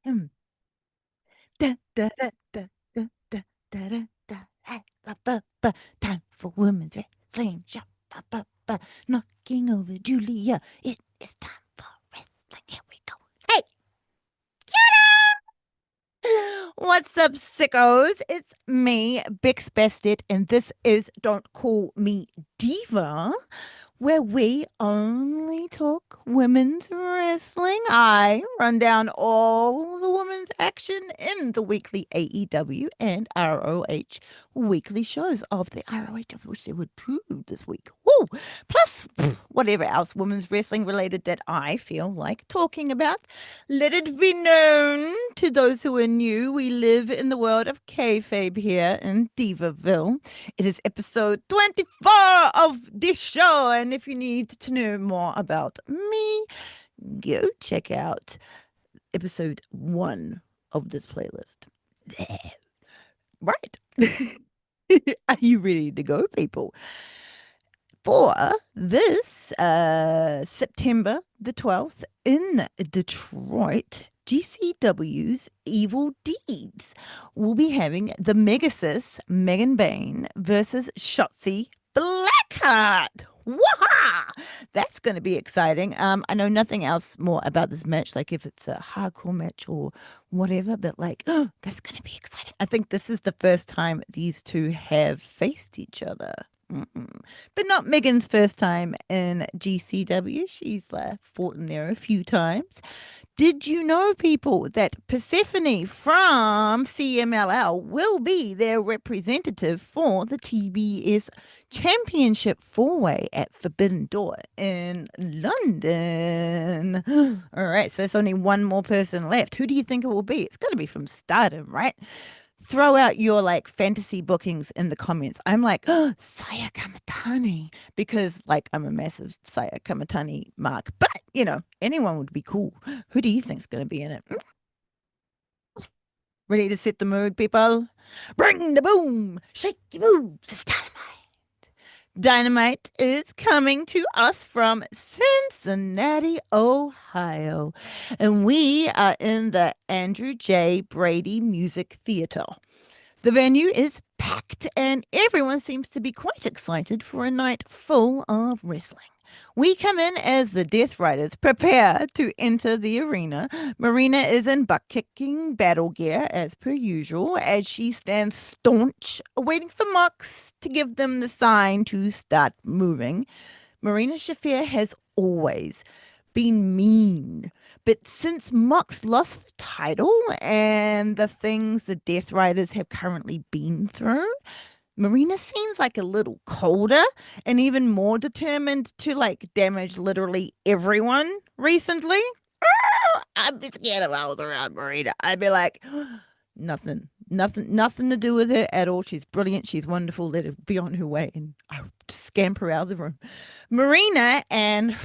Hmm. Da, da, da, da, da, da, da, da, da. Hey, ba, ba, ba. Time for women's wrestling. Shop, ba, ba, ba. Knocking over Julia. It is time for wrestling. Here we go. Hey, what's up, sickos? It's me, Bix Bested, and this is Don't Call Me Diva, where we only talk women's wrestling. I run down all the women's action in the weekly AEW and ROH weekly shows of the ROH. I wish there were two this week. Woo! Plus, whatever else women's wrestling related that I feel like talking about. Let it be known to those who are new, we live in the world of kayfabe here in Divaville. It is episode 24 of this show, and if you need to know more about me, go check out episode 1 of this playlist. Right. Are you ready to go, people? For this September the 12th in Detroit, GCW's Evil Deeds will be having the Megasis Megan Bain versus Shotzi Blackheart. Waha! That's going to be exciting. I know nothing else more about this match, like if it's a hardcore match or whatever, but like, that's going to be exciting. I think this is the first time these two have faced each other. Mm-mm. But not Megan's first time in GCW. She's fought in there a few times. Did you know, people, that Persephone from CMLL will be their representative for the TBS Championship four-way at Forbidden Door in London? All right, so there's only one more person left. Who do you think it will be? It's got to be from Stardom, right? Throw out your like fantasy bookings in the comments. I'm like, oh, Saya Kamatani, because like I'm a massive Saya Kamatani mark, but anyone would be cool. Who do you think's going to be in it? Ready to set the mood, people? Bring the boom, shake your boobs, it's dynamite. Dynamite is coming to us from Cincinnati, Ohio, and we are in the Andrew J. Brady Music Theater. The venue is packed, and everyone seems to be quite excited for a night full of wrestling. We come in as the Death Riders prepare to enter the arena. Marina is in butt kicking battle gear as per usual, as she stands staunch, waiting for Mox to give them the sign to start moving. Marina Shafir has always been mean. But since Mox lost the title and the things the Death Riders have currently been through, Marina seems like a little colder and even more determined to like damage literally everyone recently. I'd be scared if I was around Marina. I'd be like, nothing to do with her at all. She's brilliant. She's wonderful. Let her be on her way. And I would scamper out of the room. Marina and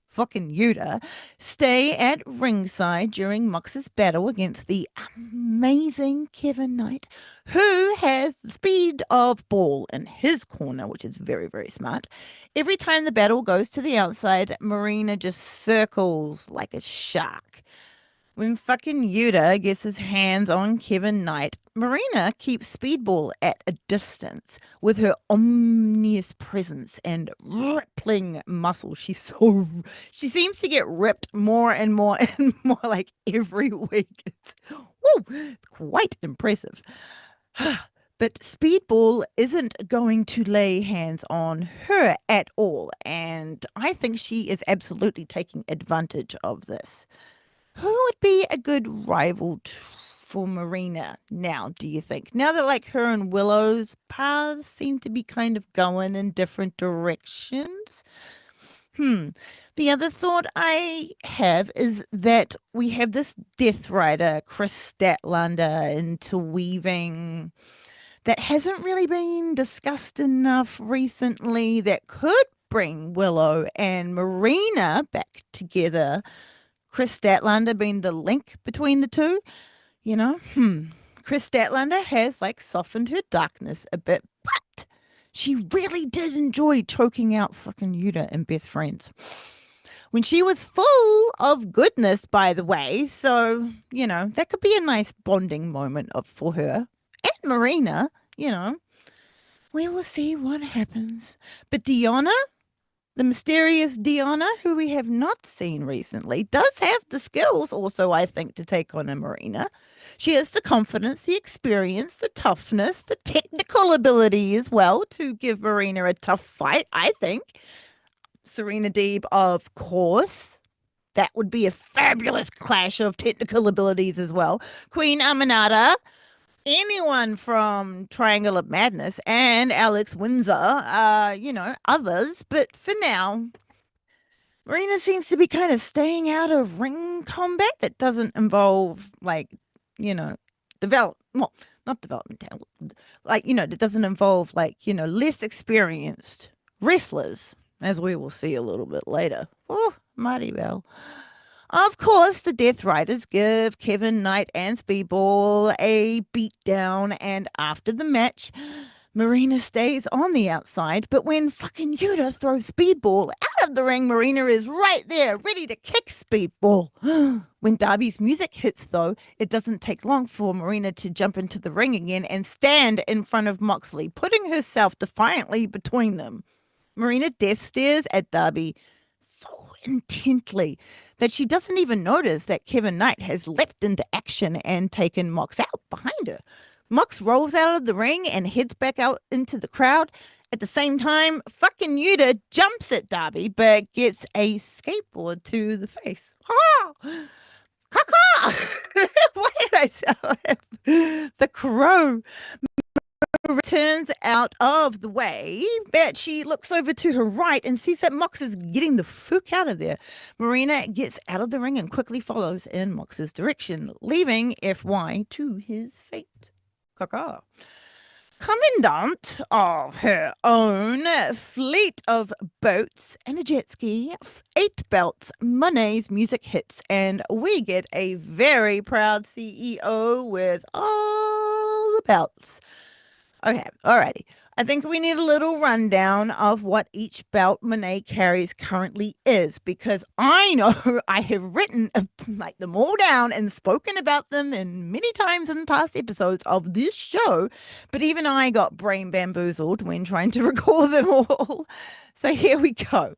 fucking Yuta stay at ringside during Mox's battle against the amazing Kevin Knight, who has the speed of ball in his corner, which is very, very smart. Every time the battle goes to the outside, Marina just circles like a shark. When fucking Yuta gets his hands on Kevin Knight, Marina keeps Speedball at a distance with her ominous presence and rippling muscle. She seems to get ripped more and more and more like every week. It's quite impressive. But Speedball isn't going to lay hands on her at all, and I think she is absolutely taking advantage of this. Who would be a good rival for Marina now, do you think? Now that like her and Willow's paths seem to be kind of going in different directions. Hmm. The other thought I have is that we have this Death Rider, Chris Statlander, interweaving that hasn't really been discussed enough recently that could bring Willow and Marina back together. Chris Statlander being the link between the two, you know? Chris Statlander has like softened her darkness a bit, but she really did enjoy choking out fucking Yuta and Best Friends. when she was full of goodness, by the way. So, that could be a nice bonding moment for her and Marina, you know. We will see what happens. But Diona, the mysterious Diona, who we have not seen recently, does have the skills also, I think, to take on a Marina. She has the confidence, the experience, the toughness, the technical ability as well to give Marina a tough fight, I think. Serena Deeb, of course. That would be a fabulous clash of technical abilities as well. Queen Aminata, anyone from Triangle of Madness, and Alex Windsor, others. But for now, Marina seems to be kind of staying out of ring combat that doesn't involve, like, not development talent, like, that doesn't involve, like, less experienced wrestlers, as we will see a little bit later. Oh, mighty well. Of course, the Death Riders give Kevin Knight and Speedball a beatdown, and after the match, Marina stays on the outside, but when fucking Yuta throws Speedball out of the ring, Marina is right there, ready to kick Speedball. When Darby's music hits, though, it doesn't take long for Marina to jump into the ring again and stand in front of Moxley, putting herself defiantly between them. Marina death stares at Darby so intently that she doesn't even notice that Kevin Knight has leapt into action and taken Mox out behind her. Mox rolls out of the ring and heads back out into the crowd. At the same time, fucking Yuta jumps at Darby but gets a skateboard to the face. Ha! Caca! Why did I tell him? The crow turns out of the way, but she looks over to her right and sees that Mox is getting the fuck out of there. Marina gets out of the ring and quickly follows in Mox's direction, leaving FY to his fate. Caca. Commandant of her own fleet of boats and a jet ski, 8 belts, Monet's music hits, and we get a very proud CEO with all the belts. Okay, alrighty. I think we need a little rundown of what each belt Monet carries currently is, because I know I have written like them all down and spoken about them in many times in past episodes of this show, but even I got brain bamboozled when trying to recall them all. So here we go.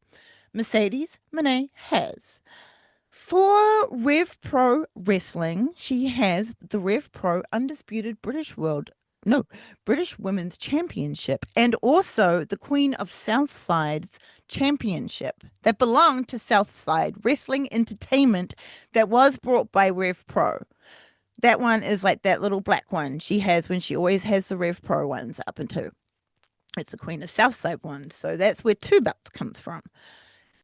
Mercedes Monet has. For Rev Pro Wrestling, she has the Rev Pro Undisputed British Women's Championship, and also the Queen of Southside's Championship that belonged to Southside Wrestling Entertainment that was brought by Rev Pro. That one is like that little black one she has when she always has the Rev Pro ones up into. It's the Queen of Southside one, so that's where 2 belts comes from.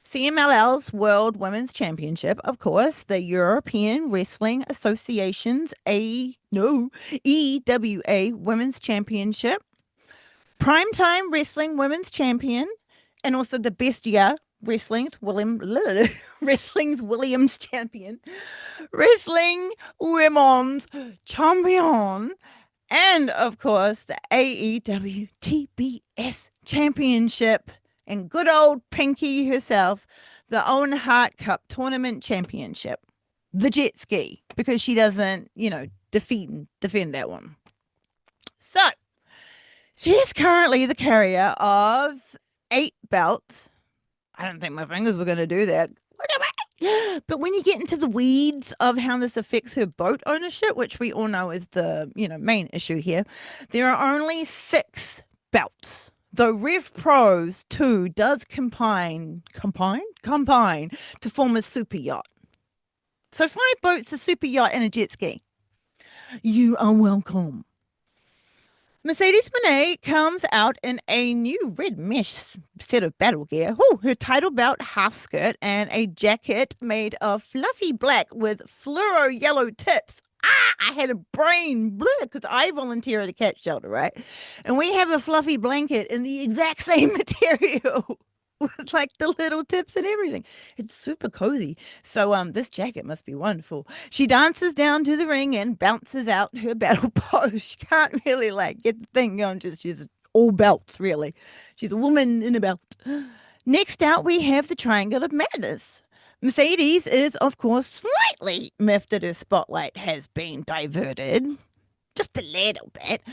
CMLL's World Women's Championship, of course, the European Wrestling Association's EWA Women's Championship, Primetime Wrestling Women's Champion, and also the Bestia Wrestling's Williams Champion, Wrestling Women's Champion, and of course the AEW TBS Championship. And good old Pinky herself, the Owen Hart Cup Tournament Championship. The jet ski, because she doesn't, defend that one. So, she is currently the carrier of 8 belts. I don't think my fingers were going to do that. But when you get into the weeds of how this affects her boat ownership, which we all know is the, main issue here, there are only 6 belts. Though Rev Pros 2 does combine to form a super yacht. So 5 boats, a super yacht, and a jet ski. You are welcome. Mercedes Monet comes out in a new red mesh set of battle gear. Her title belt half skirt and a jacket made of fluffy black with fluoro yellow tips. I had a brain because I volunteer at a cat shelter, right? And we have a fluffy blanket in the exact same material with like the little tips and everything. It's super cozy. So this jacket must be wonderful. She dances down to the ring and bounces out her battle pose. She can't really get the thing going. She's all belts, really. She's a woman in a belt. Next out, we have the Triangle of Madness. Mercedes is, of course, slightly miffed that her spotlight has been diverted. Just a little bit.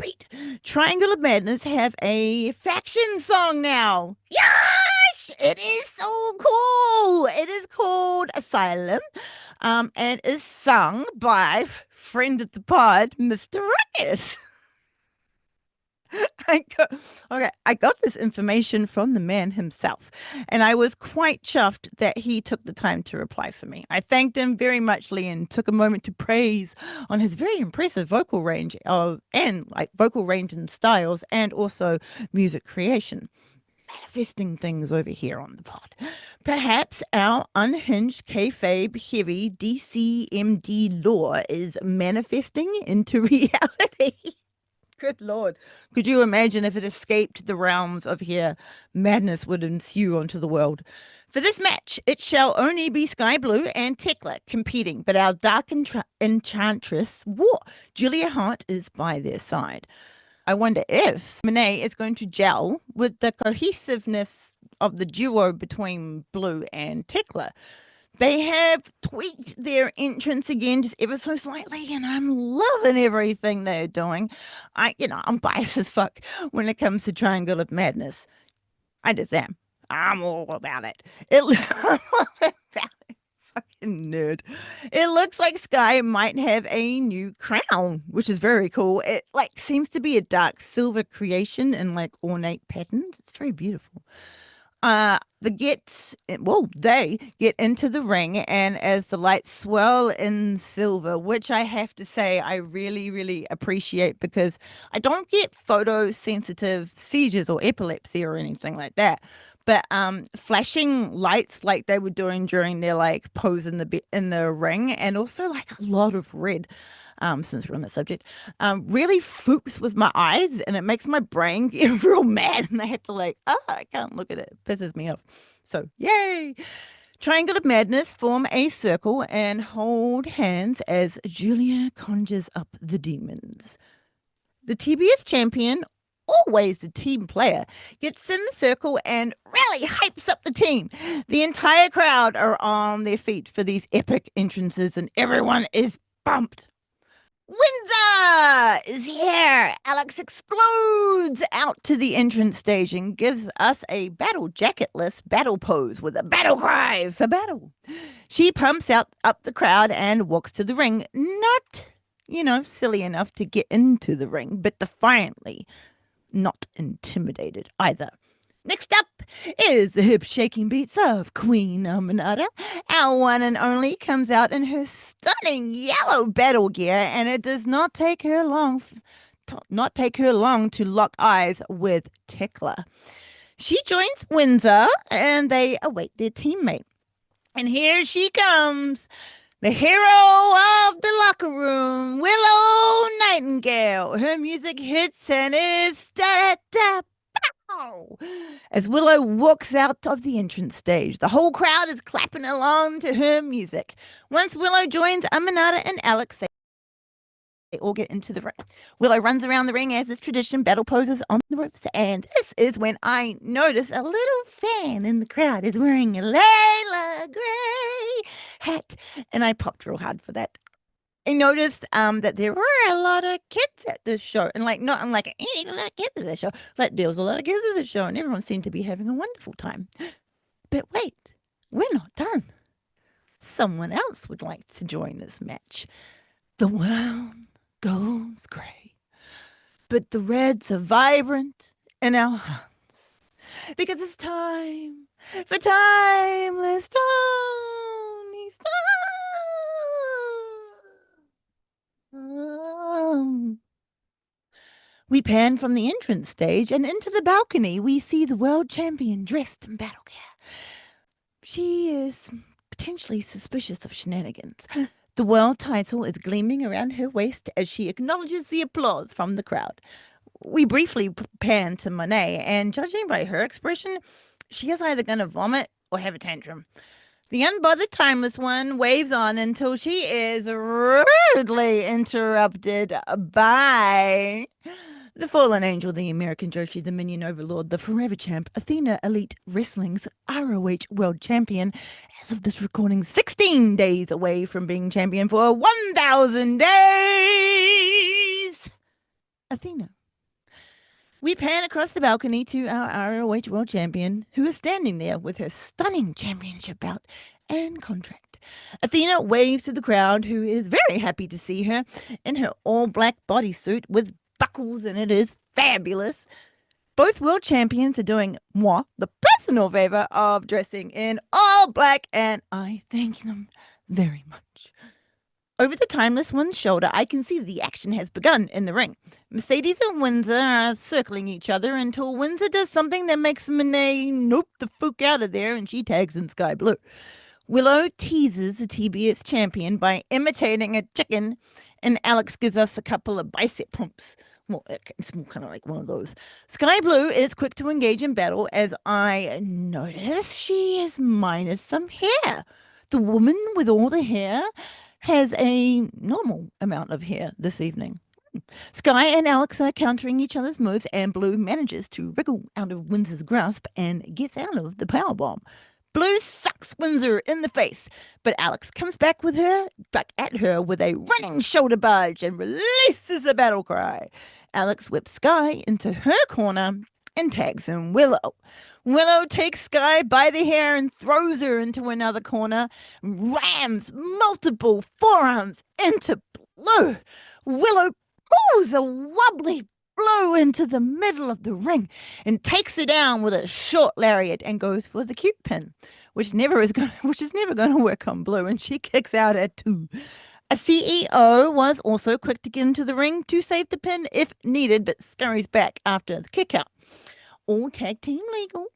Beat. Triangle of Madness have a faction song now. Yes! It is so cool. It is called Asylum. And is sung by friend of the pod, Mr. Ruckus. I got, okay, I got this information from the man himself, and I was quite chuffed that he took the time to reply for me. I thanked him very much, Lee, and took a moment to praise on his very impressive vocal range and like vocal range and styles, and also music creation. Manifesting things over here on the pod. Perhaps our unhinged kayfabe heavy DCMD lore is manifesting into reality. Good Lord. Could you imagine if it escaped the realms of here? Madness would ensue onto the world. For this match, it shall only be Sky Blue and Tekla competing, but our dark enchantress, Julia Hart, is by their side. I wonder if Monet is going to gel with the cohesiveness of the duo between Blue and Tekla. They have tweaked their entrance again just ever so slightly, and I'm loving everything they're doing. I'm biased as fuck when it comes to Triangle of Madness. I just am. I'm all about it. I'm all about it. Fucking nerd. It looks like Sky might have a new crown, which is very cool. It like seems to be a dark silver creation in like ornate patterns. It's very beautiful. They get into the ring, and as the lights swirl in silver, which I have to say I really, really appreciate because I don't get photosensitive seizures or epilepsy or anything like that. But flashing lights like they were doing during their like pose in the ring, and also like a lot of red since we're on the subject, really foops with my eyes and it makes my brain get real mad and I have to I can't look at it. It pisses me off. So, yay! Triangle of Madness form a circle and hold hands as Julia conjures up the demons. The TBS champion, always the team player, gets in the circle and really hypes up the team. The entire crowd are on their feet for these epic entrances and everyone is pumped. Windsor is here. Alex explodes out to the entrance stage and gives us a battle jacketless battle pose with a battle cry for battle. She pumps out up the crowd and walks to the ring, not, silly enough to get into the ring, but defiantly, not intimidated either. Next up is the hip-shaking beats of Queen Aminata. Our one and only comes out in her stunning yellow battle gear, and it does not take her long to lock eyes with Tekla. She joins Windsor, and they await their teammate. And here she comes, the hero of the locker room, Willow Nightingale. Her music hits and is da-da-da. As Willow walks out of the entrance stage, the whole crowd is clapping along to her music. Once Willow joins Aminata and Alex, they all get into the ring. Willow runs around the ring as is tradition, battle poses on the ropes, and this is when I notice a little fan in the crowd is wearing a Layla Gray hat, and I popped real hard for that. I noticed that there were a lot of kids at this show, and not unlike a lot of kids at this show, like there was a lot of kids at the show, and everyone seemed to be having a wonderful time. But wait, we're not done. Someone else would like to join this match. The world goes grey, but the reds are vibrant in our hearts because it's time for timeless Tony Stark. We pan from the entrance stage and into the balcony. We see the world champion dressed in battle gear. She is potentially suspicious of shenanigans. The world title is gleaming around her waist as she acknowledges the applause from the crowd. We briefly pan to Monet, and judging by her expression, she is either going to vomit or have a tantrum. The unbothered timeless one waves on until she is rudely interrupted by The fallen angel, the American Joshi, the minion overlord, the forever champ, Athena Elite Wrestling's ROH World Champion, as of this recording, 16 days away from being champion for 1,000 days. Athena. We pan across the balcony to our ROH World Champion, who is standing there with her stunning championship belt and contract. Athena waves to the crowd, who is very happy to see her in her all-black bodysuit with buckles, and it is fabulous. Both world champions are doing moi the personal favor of dressing in all black, and I thank them very much. Over the timeless one's shoulder, I can see the action has begun in the ring. Mercedes and Windsor are circling each other until Windsor does something that makes Monet nope the fuck out of there, and she tags in Sky Blue. Willow teases the TBS champion by imitating a chicken, and Alex gives us a couple of bicep pumps. Well, it's more kind of like one of those. Sky Blue is quick to engage in battle as I notice she is minus some hair. The woman with all the hair has a normal amount of hair this evening. Sky and Alex are countering each other's moves, and Blue manages to wriggle out of Windsor's grasp and gets out of the powerbomb. Blue sucks Windsor in the face, but Alex comes back at her with a running shoulder barge and releases a battle cry. Alex whips Sky into her corner and tags in Willow. Willow takes Sky by the hair and throws her into another corner, rams multiple forearms into Blue. Willow pulls a wobbly Blue into the middle of the ring and takes her down with a short lariat and goes for the cute pin, which is never going to work on Blue, and she kicks out at 2. A CEO was also quick to get into the ring to save the pin if needed, but scurries back after the kick out. All tag team legal.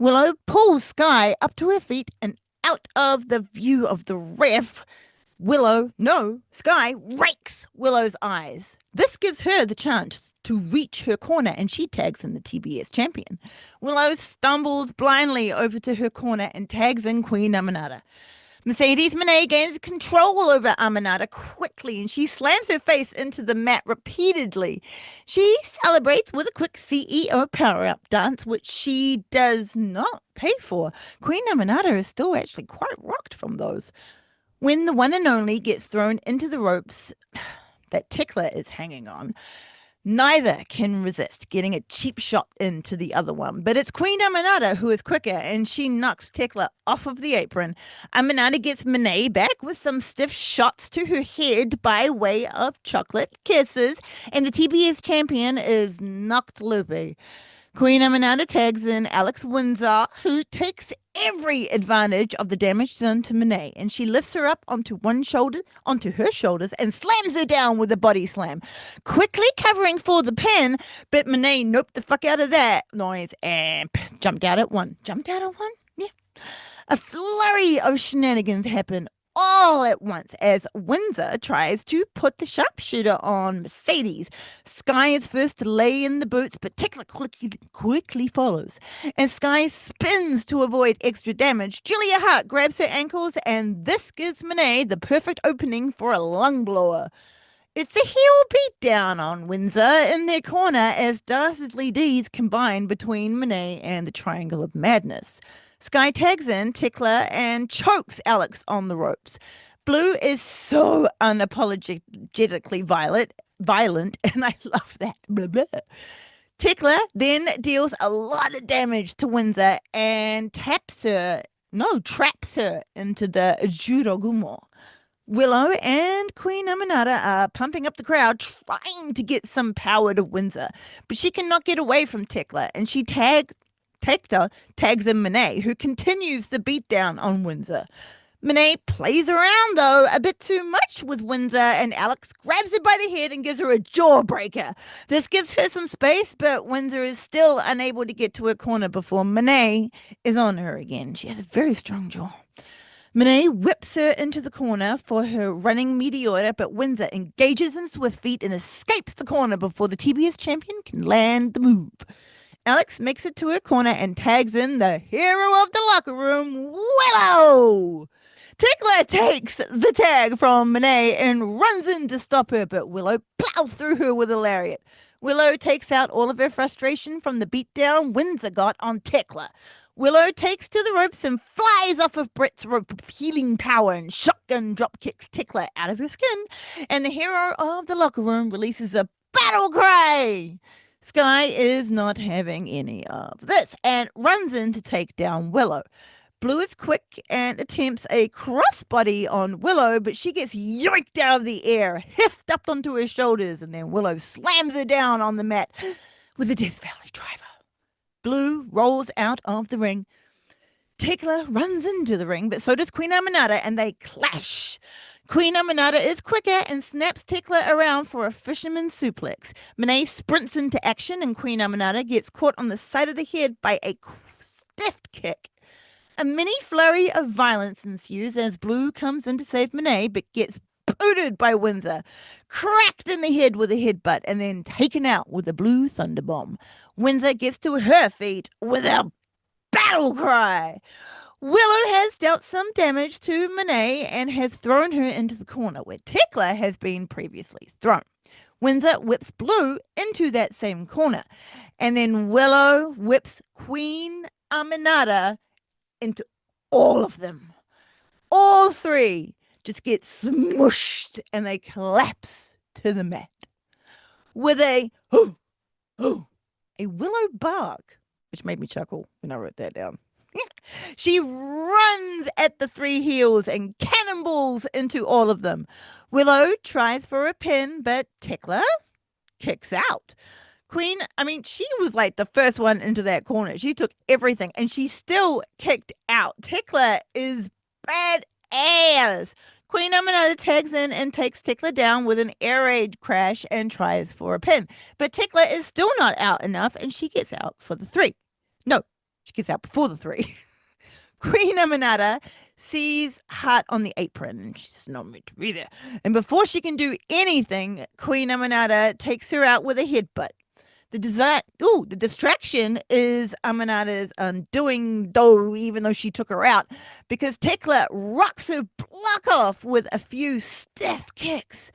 Willow pulls Sky up to her feet and out of the view of the ref. Sky rakes Willow's eyes. This gives her the chance to reach her corner, and she tags in the TBS champion. Willow stumbles blindly over to her corner and tags in Queen Aminata. Mercedes Monet gains control over Aminata quickly, and she slams her face into the mat repeatedly. She celebrates with a quick CEO power-up dance, which she does not pay for. Queen Aminata is still actually quite rocked from those. When the one and only gets thrown into the ropes that Tickler is hanging on, neither can resist getting a cheap shot into the other one. But it's Queen Aminata who is quicker, and she knocks Tickler off of the apron. Aminata gets Monet back with some stiff shots to her head by way of chocolate kisses, and the TBS champion is knocked loopy. Queen Aminata tags in Alex Windsor, who takes every advantage of the damage done to Monet, and she lifts her up onto her shoulders, and slams her down with a body slam, quickly covering for the pin. But Monet noped the fuck out of that noise and jumped out at one. Yeah. A flurry of shenanigans happen all at once as Windsor tries to put the sharpshooter on Mercedes. Sky is first to lay in the boots, but Tickler quickly follows, and Sky spins to avoid extra damage. Julia Hart grabs her ankles, and this gives Monet the perfect opening for a lung blower. It's a heel beatdown on Windsor in their corner as dastardly deeds combine between Monet and the Triangle of Madness. Sky tags in Tickler and chokes Alex on the ropes. Blue is so unapologetically violent, and I love that. Blah, blah. Tickler then deals a lot of damage to Windsor and traps her into the Judogumo. Willow and Queen Aminata are pumping up the crowd, trying to get some power to Windsor, but she cannot get away from Tickler, and she tags in Monet, who continues the beatdown on Windsor. Monet plays around, though, a bit too much with Windsor, and Alex grabs her by the head and gives her a jawbreaker. This gives her some space, but Windsor is still unable to get to her corner before Monet is on her again. She has a very strong jaw. Monet whips her into the corner for her running meteora, but Windsor engages in swift feet and escapes the corner before the TBS champion can land the move. Alex makes it to her corner and tags in the hero of the locker room, Willow. Tickler takes the tag from Monet and runs in to stop her, but Willow plows through her with a lariat. Willow takes out all of her frustration from the beatdown Windsor got on Tekla. Willow takes to the ropes and flies off of Brett's rope with healing power and shotgun drop kicks Tekla out of her skin, and the hero of the locker room releases a battle cry. Sky is not having any of this and runs in to take down Willow. Blue is quick and attempts a crossbody on Willow, but she gets yoinked out of the air, heft up onto her shoulders, and then Willow slams her down on the mat with a Death Valley driver. Blue rolls out of the ring. Tekla runs into the ring, but so does Queen Aminata, and they clash. Queen Aminata is quicker and snaps Tekla around for a fisherman suplex. Monet sprints into action, and Queen Aminata gets caught on the side of the head by a stiff kick. A mini flurry of violence ensues as Blue comes in to save Monet, but gets booted by Windsor, cracked in the head with a headbutt, and then taken out with a blue thunderbomb. Windsor gets to her feet with a battle cry. Willow has dealt some damage to Monet and has thrown her into the corner where Tekla has been previously thrown. Windsor whips Blue into that same corner, and then Willow whips Queen Aminata into all of them. All three just get smushed and they collapse to the mat with a a willow bark, which made me chuckle when I wrote that down. She runs at the three heels and cannonballs into all of them. Willow tries for a pin, but Tekla kicks out. She was like the first one into that corner. She took everything and she still kicked out. Tekla is badass. Queen Aminata tags in and takes Tekla down with an air raid crash and tries for a pin. But Tekla is still not out enough and she gets out for the three. No, she gets out before the three. Queen Aminata sees Hart on the apron and she's not meant to be there. And before she can do anything, Queen Aminata takes her out with a headbutt. The distraction is Aminata's undoing, though, even though she took her out, because Tekla rocks her block off with a few stiff kicks.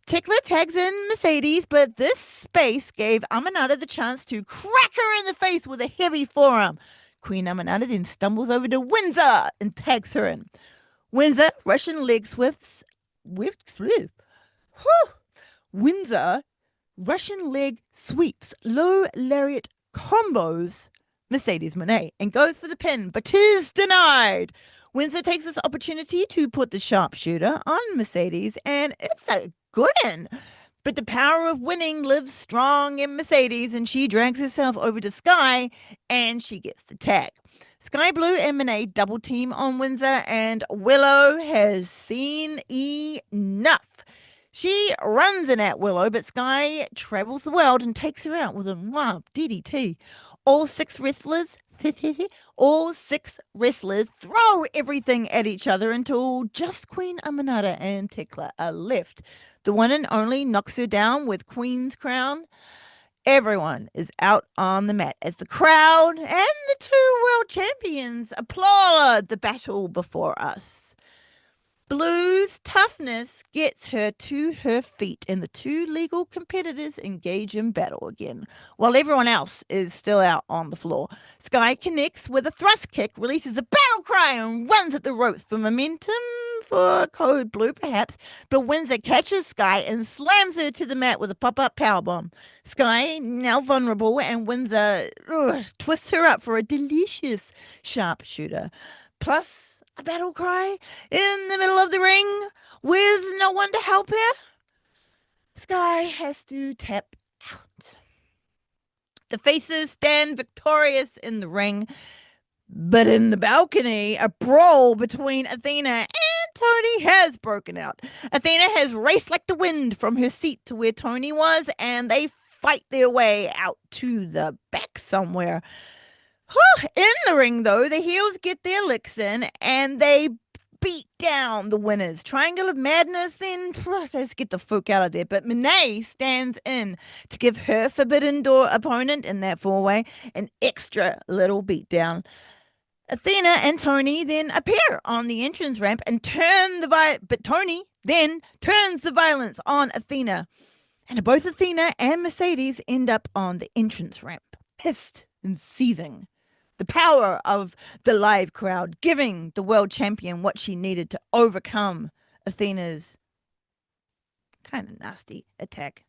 Tekla tags in Mercedes, but this space gave Aminata the chance to crack her in the face with a heavy forearm. Queen Aminata then stumbles over to Windsor and tags her in. Windsor, Russian leg sweeps. Windsor, Russian leg sweeps, low lariat combos Mercedes Monet and goes for the pin, but 'tis denied. Windsor takes this opportunity to put the sharpshooter on Mercedes, and it's a good one. But the power of winning lives strong in Mercedes, and she drags herself over to Sky, and she gets the tag. Sky Blue and Monet double team on Windsor, and Willow has seen enough. She runs in at Willow, but Sky travels the world and takes her out with a DDT. All six wrestlers throw everything at each other until just Queen Aminata and Tekla are left. The one and only knocks her down with Queen's crown. Everyone is out on the mat as the crowd and the two world champions applaud the battle before us. Blue's toughness gets her to her feet, and the two legal competitors engage in battle again, while everyone else is still out on the floor. Sky connects with a thrust kick, releases a battle cry, and runs at the ropes for momentum for Code Blue, perhaps, but Windsor catches Sky and slams her to the mat with a pop-up powerbomb. Sky, now vulnerable, and Windsor twists her up for a delicious sharpshooter. Plus, a battle cry in the middle of the ring with no one to help her. Sky has to tap out. The faces stand victorious in the ring, but in the balcony, a brawl between Athena and Tony has broken out. Athena has raced like the wind from her seat to where Tony was, and they fight their way out to the back somewhere. In the ring, though, the heels get their licks in and they beat down the winners. Triangle of Madness, then let's get the folk out of there. But Monet stands in to give her Forbidden Door opponent in that four-way an extra little beatdown. Athena and Tony then appear on the entrance ramp and but Tony then turns the violence on Athena. And both Athena and Mercedes end up on the entrance ramp, pissed and seething. The power of the live crowd giving the world champion what she needed to overcome Athena's kind of nasty attack.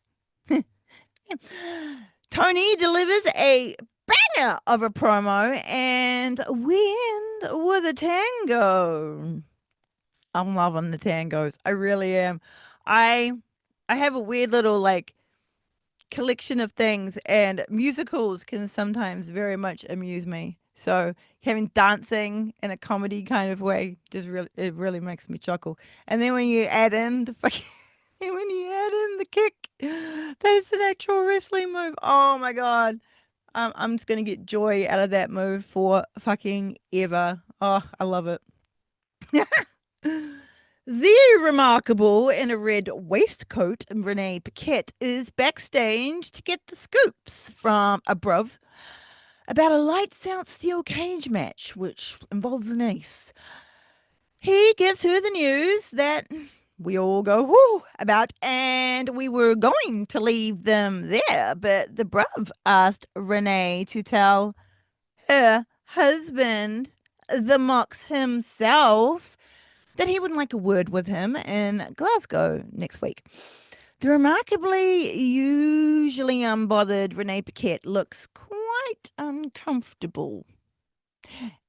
Tony delivers a banger of a promo and we end with a tango. I'm loving the tangos. I really am. I I have a weird little like collection of things, and musicals can sometimes very much amuse me. So having dancing in a comedy kind of way just really it really makes me chuckle. And then when you add in the fucking and when you add in the kick, that's an actual wrestling move. Oh my god. I'm just gonna get joy out of that move for fucking ever. Oh, I love it. The remarkable in a red waistcoat, Renee Paquette, is backstage to get the scoops from above about a lights out steel cage match, which involves an ace. He gives her the news that we all go whoo about, and we were going to leave them there, but the bruv asked Renee to tell her husband, the Mox himself, that he would like a word with him in Glasgow next week. The remarkably usually unbothered Renee Paquette looks quite uncomfortable.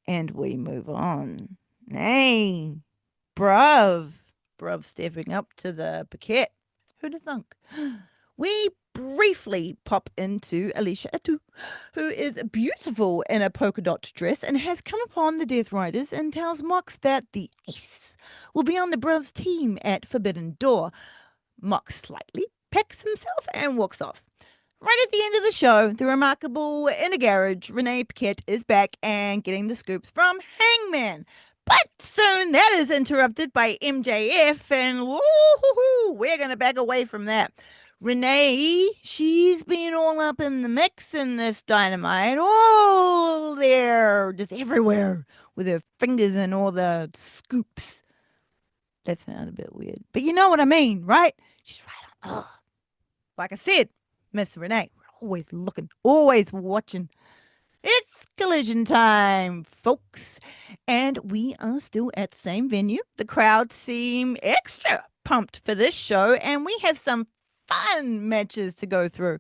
And we move on. Hey, bruv. Bruv stepping up to the Paquette. Who'd have thunk? We briefly pop into Alicia Atu, who is beautiful in a polka dot dress and has come upon the Death Riders and tells Mox that the ace will be on the Bruv's team at Forbidden Door. Mox slightly pecks himself and walks off. Right at the end of the show, the remarkable in a garage, Renee Paquette is back and getting the scoops from Hangman. But soon that is interrupted by MJF, and woo-hoo-hoo, we're going to back away from that. Renee, she's been all up in the mix in this dynamite, all there, just everywhere, with her fingers in all the scoops. That sounded a bit weird, but you know what I mean, right? She's right on. Like I said, Miss Renee, we're always looking, always watching. It's collision time, folks. And we are still at the same venue. The crowd seem extra pumped for this show, and we have some fun matches to go through.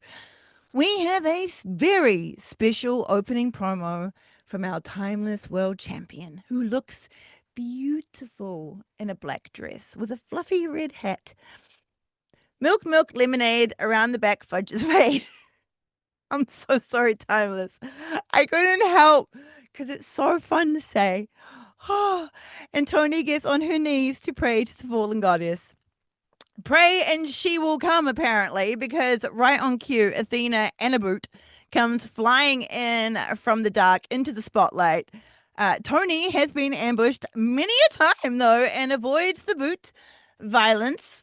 We have a very special opening promo from our timeless world champion, who looks beautiful in a black dress with a fluffy red hat. Milk, milk, lemonade, around the back fudge is made. I'm so sorry, Timeless. I couldn't help because it's so fun to say. And Tony gets on her knees to pray to the fallen goddess. Pray and she will come, apparently, because right on cue, Athena and a boot comes flying in from the dark into the spotlight. Tony has been ambushed many a time, though, and avoids the boot. Violence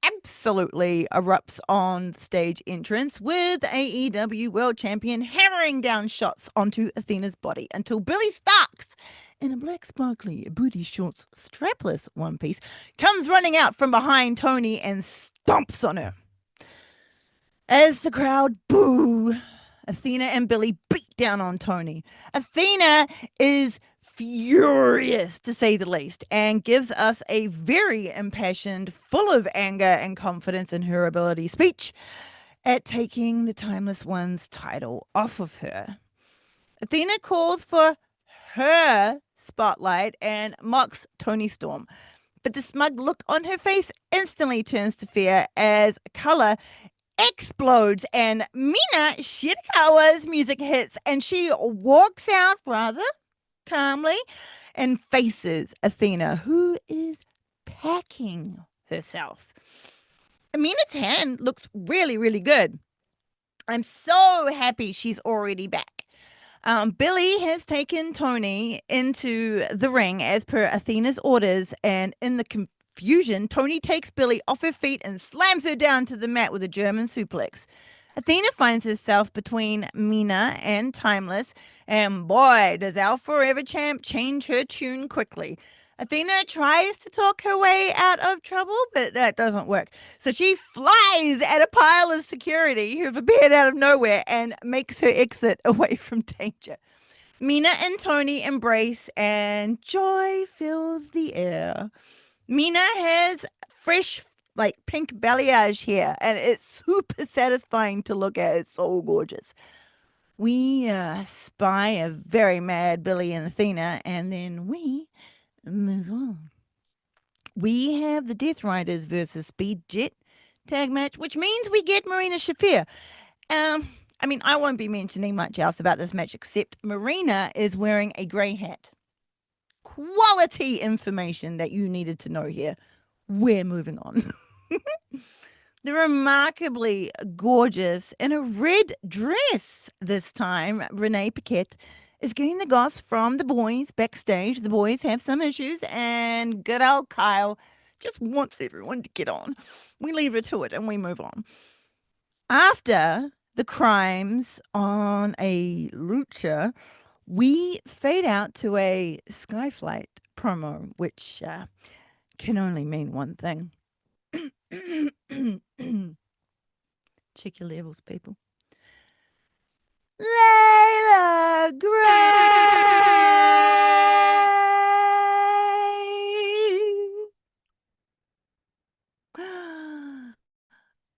absolutely erupts on stage entrance, with AEW World Champion hammering down shots onto Athena's body until Billy Starks, in a black sparkly booty shorts strapless one piece, comes running out from behind Tony and stomps on her. As the crowd boo, Athena and Billy beat down on Tony. Athena is furious, to say the least, and gives us a very impassioned, full of anger and confidence in her ability speech at taking the Timeless One's title off of her. Athena calls for her spotlight and mocks Tony Storm, but the smug look on her face instantly turns to fear as color explodes and Mina Shirakawa's music hits, and she walks out rather calmly and faces Athena, who is packing herself. Amina's hand looks really, really good. I'm so happy she's already back. Billy has taken Tony into the ring as per Athena's orders, and in the confusion, Tony takes Billy off her feet and slams her down to the mat with a German suplex. Athena finds herself between Mina and Timeless, and boy, does our forever champ change her tune quickly. Athena tries to talk her way out of trouble, but that doesn't work. So she flies at a pile of security who've appeared out of nowhere and makes her exit away from danger. Mina and Tony embrace, and joy fills the air. Mina has fresh, like pink balayage here, and it's super satisfying to look at. It's so gorgeous. We spy a very mad Billy and Athena, and then we move on. We have the Death Riders versus Speed Jet tag match, which means we get Marina Shafir. I mean, I won't be mentioning much else about this match except Marina is wearing a grey hat. Quality information that you needed to know here. We're moving on. The remarkably gorgeous in a red dress this time, Renee Paquette is getting the goss from the boys backstage. The boys have some issues, and good old Kyle just wants everyone to get on. We leave her to it and we move on. After the crimes on a lucha, we fade out to a Skyflight promo, which can only mean one thing. Check your levels, people. Layla Gray.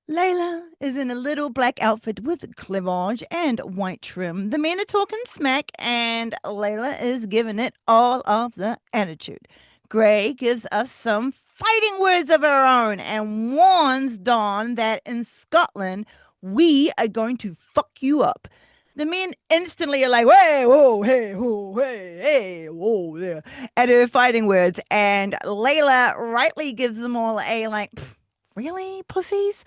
Layla is in a little black outfit with cleavage and white trim. The men are talking smack, and Layla is giving it all of the attitude. Gray gives us some fighting words of her own and warns Dawn that in Scotland, we are going to fuck you up. The men instantly are like, hey, whoa, hey, whoa, hey, hey, whoa, there, at her fighting words. And Layla rightly gives them all a like, really, pussies?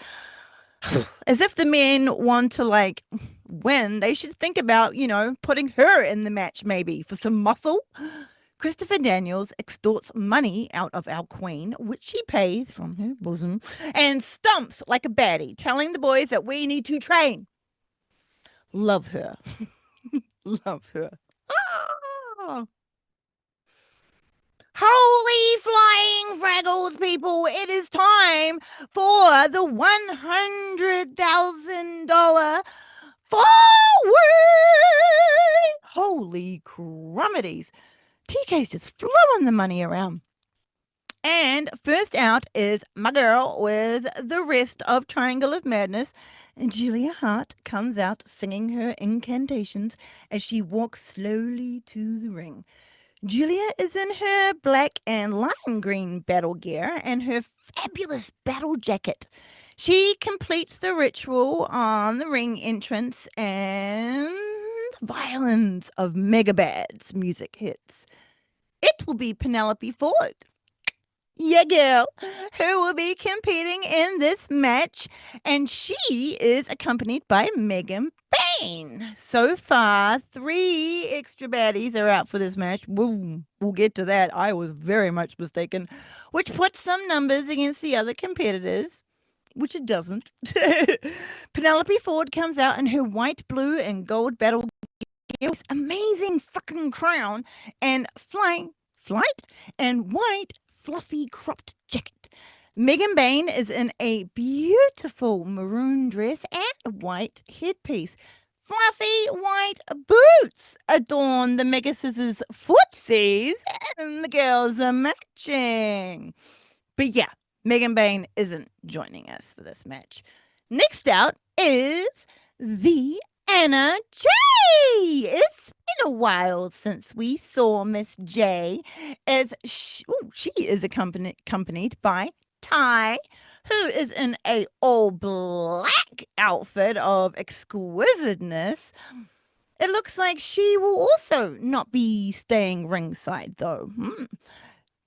As if the men want to like win, they should think about, putting her in the match maybe for some muscle. Christopher Daniels extorts money out of our queen, which he pays from her bosom, and stumps like a baddie, telling the boys that we need to train. Love her. Love her. Ah! Holy flying fraggles, people. It is time for the $100,000 forward. Holy crummities. TK's just throwing the money around. And first out is my girl with the rest of Triangle of Madness. And Julia Hart comes out singing her incantations as she walks slowly to the ring. Julia is in her black and lime green battle gear and her fabulous battle jacket. She completes the ritual on the ring entrance, and violins of Megabad's music hits. It will be Penelope Ford, yeah, girl, who will be competing in this match, and she is accompanied by Megan Bain. So far, 3 extra baddies are out for this match. We'll get to that. I was very much mistaken, which puts some numbers against the other competitors, which it doesn't. Penelope Ford comes out in her white, blue, and gold battle gear, amazing fucking crown, and flight, and white fluffy cropped jacket. Megan Bain is in a beautiful maroon dress and a white headpiece. Fluffy white boots adorn the Mega Scissors footsies, and the girls are matching. But yeah, Megan Bain isn't joining us for this match. Next out is the Anna J. It's been a while since we saw Miss J, as she is accompanied by Ty, who is in a all black outfit of exquisiteness. It looks like she will also not be staying ringside, though.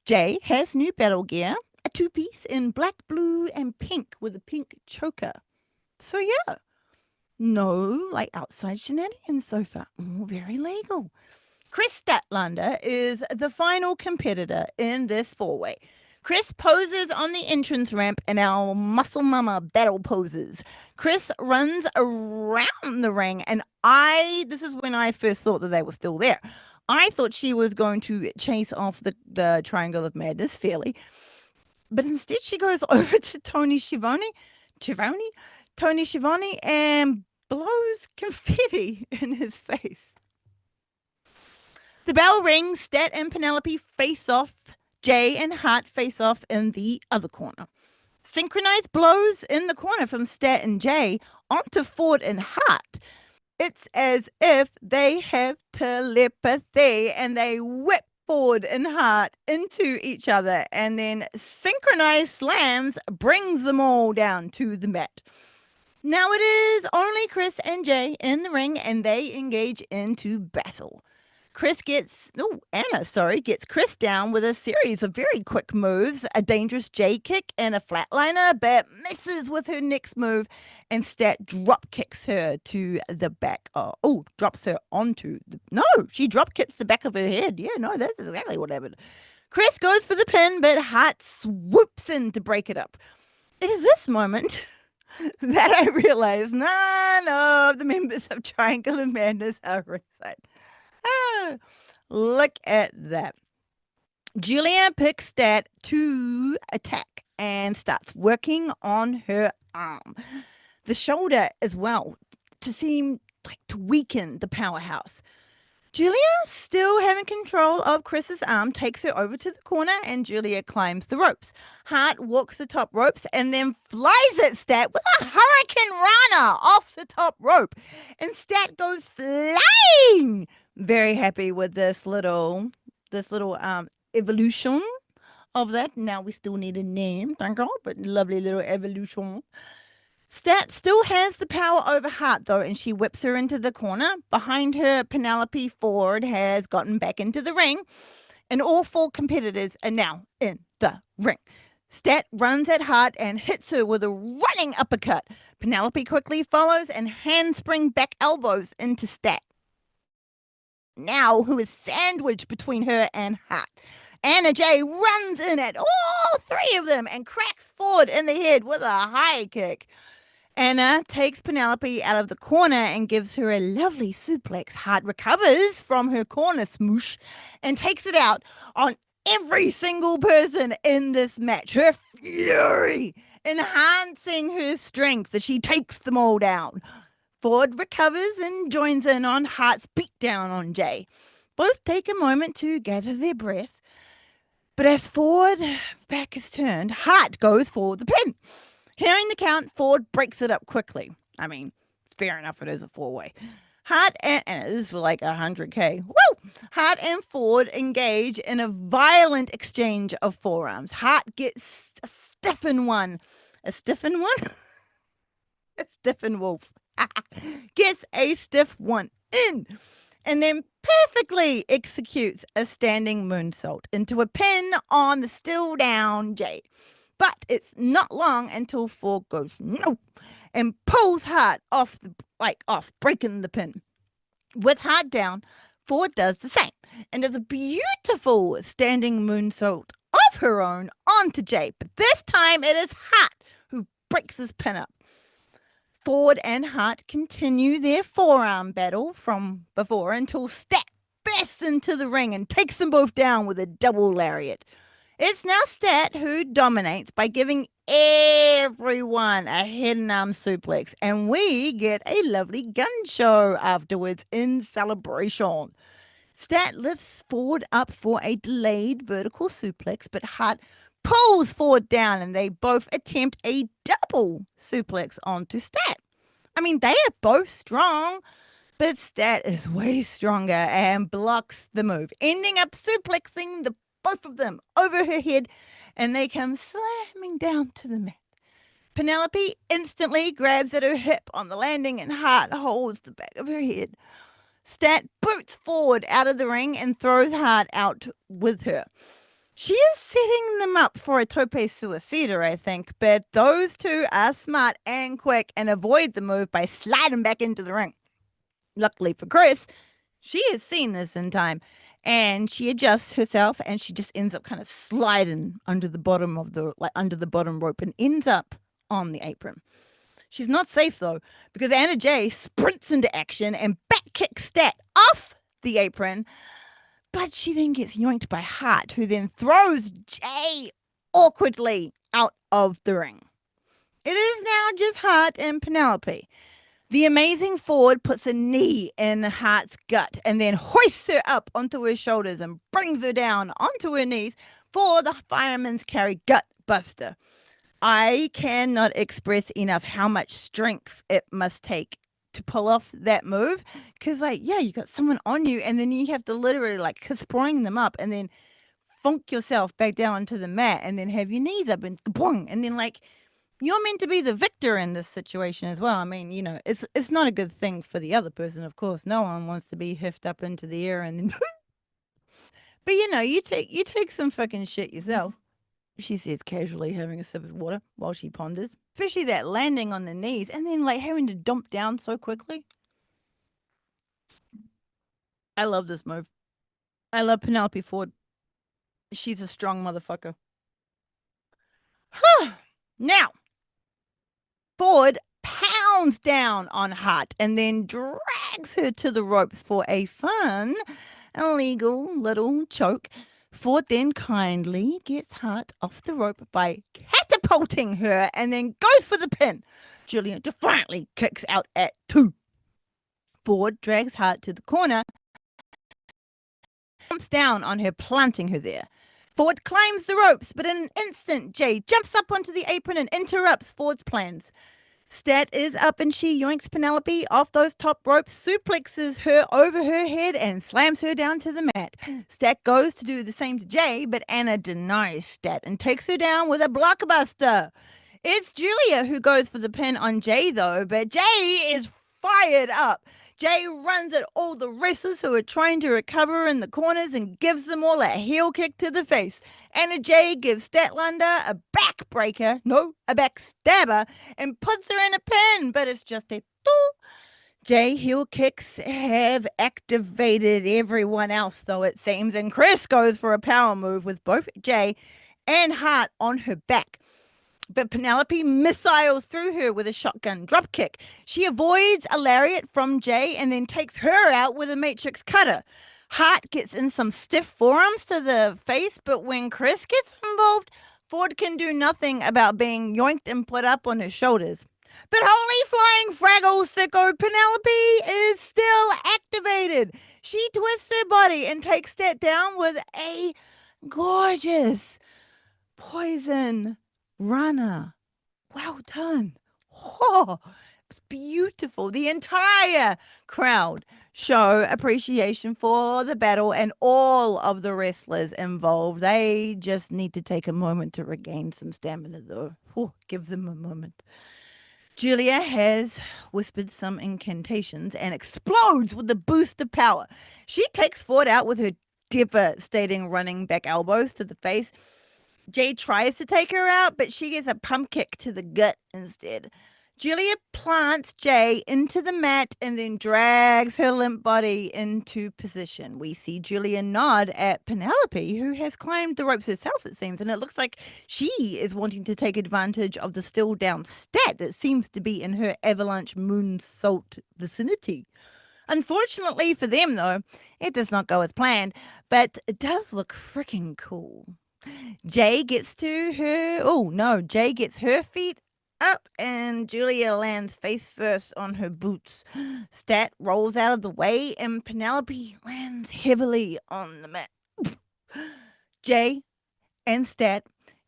Jay has new battle gear, a 2-piece in black, blue, and pink with a pink choker. So yeah, no like outside shenanigans so far. All very legal. Chris Statlander is the final competitor in this 4-way. Chris poses on the entrance ramp in our Muscle Mama battle poses. Chris runs around the ring, and this is when I first thought that they were still there. I thought she was going to chase off the Triangle of Madness fairly, but instead she goes over to Chivoni, Tony Schiavone, and blows confetti in his face. The bell rings. Stat and Penelope face off. Jay and Hart face off in the other corner. Synchronized blows in the corner from Stat and Jay onto Ford and Hart. It's as if they have telepathy and they whip Ford and Hart into each other, and then synchronized slams brings them all down to the mat. Now it is only Chris and Jay in the ring, and they engage into battle. Anna gets Chris down with a series of very quick moves, a dangerous J kick and a flatliner, but misses with her next move, and Stat drop kicks her to the back. Drops her onto she drop kicks the back of her head. Yeah, no, that's exactly what happened. Chris goes for the pin, but Hart swoops in to break it up. It is this moment that I realize none of the members of Triangle of Madness are ringside. Look at that. Julia picks Stat to attack and starts working on her arm. The shoulder as well, to seem like to weaken the powerhouse. Julia, still having control of Chris's arm, takes her over to the corner and Julia climbs the ropes. Hart walks the top ropes and then flies at Stat with a Hurricane Rana off the top rope. And Stat goes flying. Very happy with this little evolution of that. Now we still need a name, thank God, but lovely little evolution. Stat still has the power over Hart, though, and she whips her into the corner. Behind her, Penelope Ford has gotten back into the ring, and all four competitors are now in the ring. Stat runs at Hart and hits her with a running uppercut. Penelope quickly follows and handspring back elbows into Stat, now who is sandwiched between her and Hart. Anna Jay runs in at all three of them and cracks Ford in the head with a high kick. Anna takes Penelope out of the corner and gives her a lovely suplex. Hart recovers from her corner smoosh and takes it out on every single person in this match. Her fury enhancing her strength as she takes them all down. Ford recovers and joins in on Hart's beatdown on Jay. Both take a moment to gather their breath. But as Ford's back is turned, Hart goes for the pin. Hearing the count, Ford breaks it up quickly. I mean, fair enough, it is a four-way. Hart and it is for like 100K. Woo! Hart and Ford engage in a violent exchange of forearms. Hart gets a stiffen one. A stiffen one? A stiffen wolf. Gets a stiff one in. And then perfectly executes a standing moonsault into a pin on the still down Jay. But it's not long until Ford goes no and pulls Hart off, breaking the pin. With Hart down, Ford does the same and does a beautiful standing moonsault of her own onto Jay. But this time it is Hart who breaks his pin up. Ford and Hart continue their forearm battle from before until Stat bursts into the ring and takes them both down with a double lariat. It's now Stat who dominates by giving everyone a head and arm suplex, and we get a lovely gun show afterwards in celebration. Stat lifts Ford up for a delayed vertical suplex, but Hart pulls Ford down and they both attempt a double suplex onto Stat. I mean, they are both strong, but Stat is way stronger and blocks the move, ending up suplexing the both of them over her head, and they come slamming down to the mat. Penelope instantly grabs at her hip on the landing, and Hart holds the back of her head. Stat boots Ford out of the ring and throws Hart out with her. She is setting them up for a tope suicida, I think, but those two are smart and quick and avoid the move by sliding back into the ring. Luckily for Chris, she has seen this in time, and she adjusts herself and she just ends up kind of sliding under the bottom rope and ends up on the apron. She's not safe though, because Anna Jay sprints into action and back kicks Stat off the apron. But she then gets yoinked by Hart, who then throws Jay awkwardly out of the ring. It is now just Hart and Penelope. The amazing Ford puts a knee in Hart's gut and then hoists her up onto her shoulders and brings her down onto her knees for the fireman's carry gut buster. I cannot express enough how much strength it must take to pull off that move. Because, like, yeah, you got someone on you, and then you have to literally, like, spring them up and then funk yourself back down onto the mat and then have your knees up and boing. And then, like, you're meant to be the victor in this situation as well. I mean, it's not a good thing for the other person, of course. No one wants to be hiffed up into the air and then but you take some fucking shit yourself. She says casually, having a sip of water while she ponders. Especially that landing on the knees and then like having to dump down so quickly. I love this move. I love Penelope Ford. She's a strong motherfucker. Now, Ford pounds down on Hart and then drags her to the ropes for a fun, illegal little choke. Ford then kindly gets Hart off the rope by catapulting her and then goes for the pin. Julia defiantly kicks out at 2. Ford drags Hart to the corner, jumps down on her, planting her there. Ford climbs the ropes, but in an instant, Jay jumps up onto the apron and interrupts Ford's plans. Stat is up and she yoinks Penelope off those top ropes, suplexes her over her head, and slams her down to the mat. Stat goes to do the same to Jay, but Anna denies Stat and takes her down with a blockbuster. It's Julia who goes for the pin on Jay, though, but Jay is fired up. Jay runs at all the wrestlers who are trying to recover in the corners and gives them all a heel kick to the face. Anna Jay gives Statlander a backbreaker, no, a backstabber, and puts her in a pin, but it's just a doo. Jay heel kicks have activated everyone else, though, it seems, and Chris goes for a power move with both Jay and Hart on her back. But Penelope missiles through her with a shotgun dropkick. She avoids a lariat from Jay and then takes her out with a matrix cutter. Hart gets in some stiff forearms to the face, but when Chris gets involved, Ford can do nothing about being yoinked and put up on his shoulders. But holy flying fraggle sicko, Penelope is still activated. She twists her body and takes that down with a gorgeous poison runner. Well done. Oh, it's beautiful. The entire crowd show appreciation for the battle and all of the wrestlers involved. They just need to take a moment to regain some stamina, though. Oh, give them a moment. Julia has whispered some incantations and explodes with a boost of power. She takes Ford out with her devastating running back elbows to the face. Jay tries to take her out, but she gets a pump kick to the gut instead. Julia plants Jay into the mat and then drags her limp body into position. We see Julia nod at Penelope, who has climbed the ropes herself, it seems, and it looks like she is wanting to take advantage of the still down Stat that seems to be in her avalanche moonsault vicinity. Unfortunately for them, though, it does not go as planned, but it does look freaking cool. Jay gets to her. Oh no, Jay gets her feet up and Julia lands face first on her boots. Stat rolls out of the way and Penelope lands heavily on the mat. Jay and Stat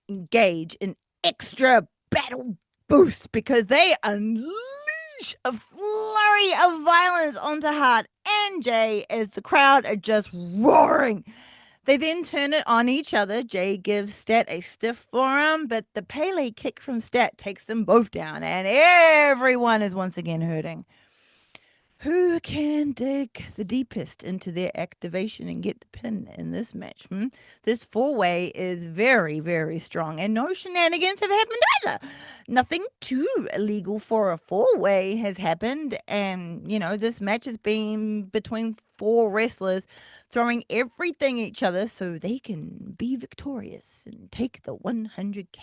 engage in extra battle boost because they unleash a flurry of violence onto Hart and Jay as the crowd are just roaring. They then turn it on each other. Jay gives Stat a stiff forearm, but the Pele kick from Stat takes them both down, and everyone is once again hurting. Who can dig the deepest into their activation and get the pin in this match? This four-way is very, very strong, and no shenanigans have happened either. Nothing too illegal for a four-way has happened, and, this match has been between 4 wrestlers throwing everything at each other so they can be victorious and take the 100K.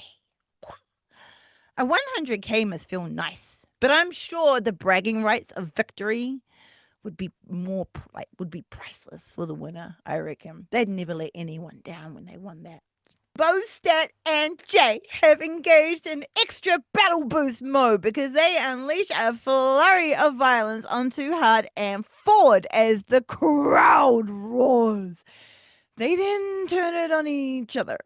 A 100K must feel nice, but I'm sure the bragging rights of victory would be priceless for the winner. I reckon they'd never let anyone down when they won that. Bostat and Jay have engaged in extra battle boost mode because they unleash a flurry of violence onto Hart and Ford as the crowd roars. They then turn it on each other.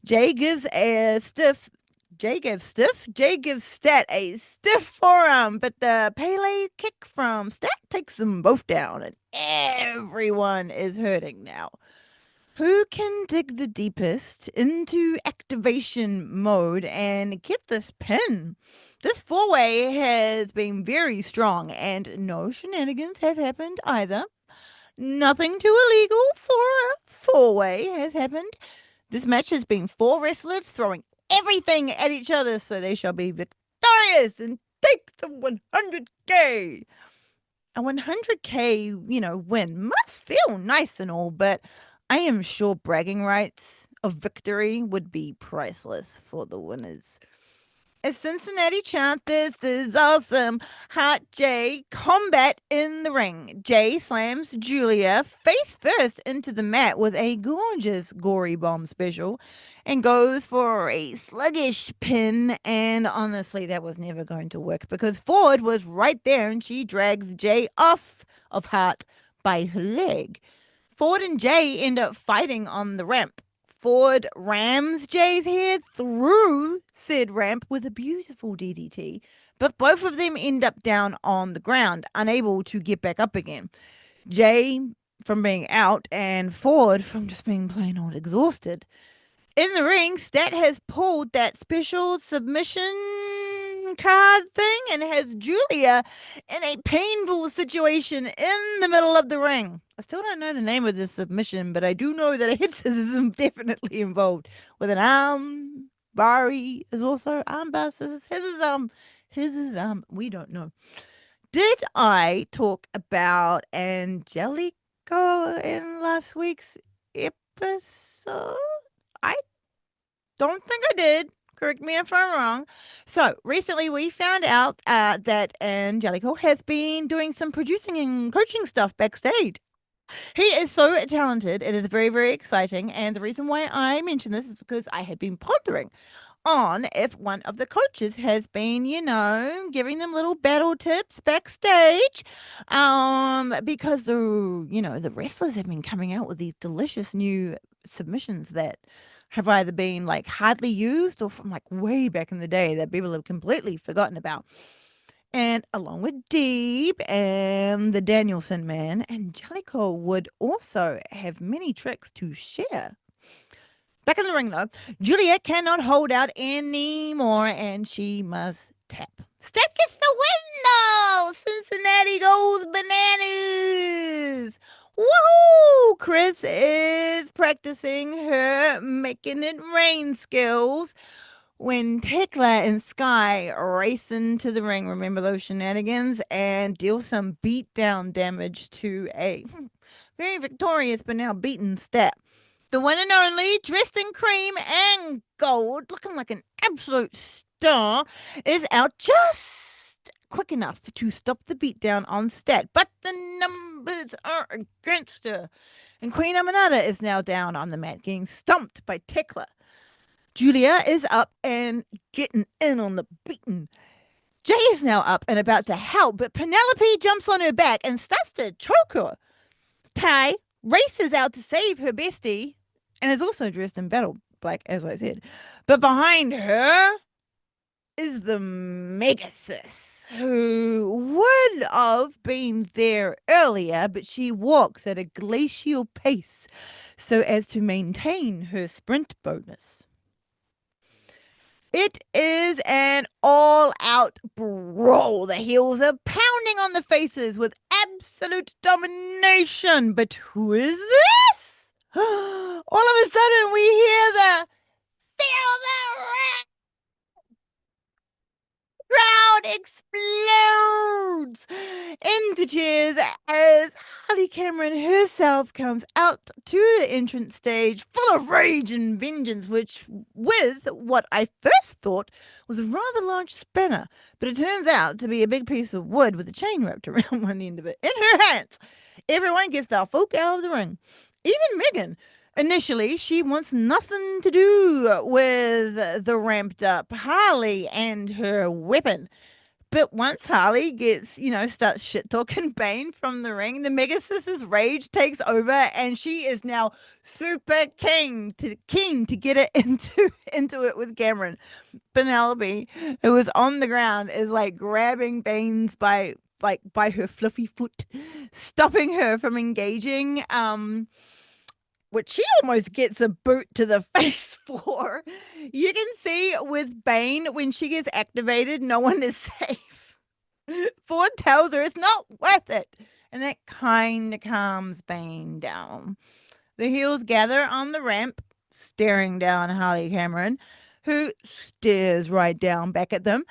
Jay gives a stiff. Jay gives Stat a stiff forearm, but the Pele kick from Stat takes them both down, and everyone is hurting now. Who can dig the deepest into activation mode and get this pin? This four-way has been very strong, and no shenanigans have happened either. Nothing too illegal for a four-way has happened. This match has been four wrestlers throwing everything at each other, so they shall be victorious and take the 100K. A 100K, win must feel nice and all, but I am sure bragging rights of victory would be priceless for the winners. A Cincinnati chant, this is awesome. Hot J, combat in the ring. Jay slams Julia face first into the mat with a gorgeous gory bomb special and goes for a sluggish pin. And honestly, that was never going to work because Ford was right there and she drags Jay off of Hart by her leg. Ford and Jay end up fighting on the ramp. Ford rams Jay's head through said ramp with a beautiful DDT, but both of them end up down on the ground, unable to get back up again. Jay from being out and Ford from just being plain old exhausted. In the ring, Stat has pulled that special submission card thing and has Julia in a painful situation in the middle of the ring. I still don't know the name of this submission, but I do know that a hit scissors is definitely involved with an arm. Bari is also armbar scissors. His is we don't know. Did I talk about Angelico in last week's episode? I don't think I did. Correct me if I'm wrong. So recently we found out that Angelico has been doing some producing and coaching stuff backstage. He is so talented. It is very, very exciting. And the reason why I mention this is because I had been pondering on if one of the coaches has been, giving them little battle tips backstage. Because the wrestlers have been coming out with these delicious new submissions that have either been like hardly used or from like way back in the day that people have completely forgotten about. And along with Deeb and the Danielson man, Angelico would also have many tricks to share. Back in the ring, though, Juliet cannot hold out anymore, and she must tap. Step gets the win, though! Cincinnati goes bananas! Woohoo! Chris is practicing her making it rain skills when Tekla and Sky race into the ring. Remember those shenanigans? And deal some beatdown damage to a very victorious but now beaten Step. The one and only, dressed in cream and gold, looking like an absolute star, is out just quick enough to stop the beatdown on Stat. But the numbers are against her. And Queen Amanada is now down on the mat, getting stumped by Tekla. Julia is up and getting in on the beating. Jay is now up and about to help, but Penelope jumps on her back and starts to choke her. Ty races out to save her bestie and is also dressed in battle black, as I said. But behind her is the Megasis, who would have been there earlier, but she walks at a glacial pace so as to maintain her sprint bonus. It is an all-out brawl. The heels are pounding on the faces with absolute domination. But who is this? All of a sudden, we hear the feel the crowd explodes into cheers as Harley Cameron herself comes out to the entrance stage full of rage and vengeance, which, with what I first thought was a rather large spanner, but it turns out to be a big piece of wood with a chain wrapped around one end of it, in her hands. Everyone gets the fuck out of the ring. Even Megan. Initially, she wants nothing to do with the ramped up Harley and her weapon. But once Harley gets, starts shit talking Bane from the ring, the Mega Sister's rage takes over, and she is now super keen to get it into it with Cameron. Penelope, who was on the ground, is like grabbing Bane's by her fluffy foot, stopping her from engaging. Which she almost gets a boot to the face for. You can see with Bane when she gets activated, no one is safe. Ford tells her it's not worth it. And that kind of calms Bane down. The heels gather on the ramp, staring down Harley Cameron, who stares right down back at them,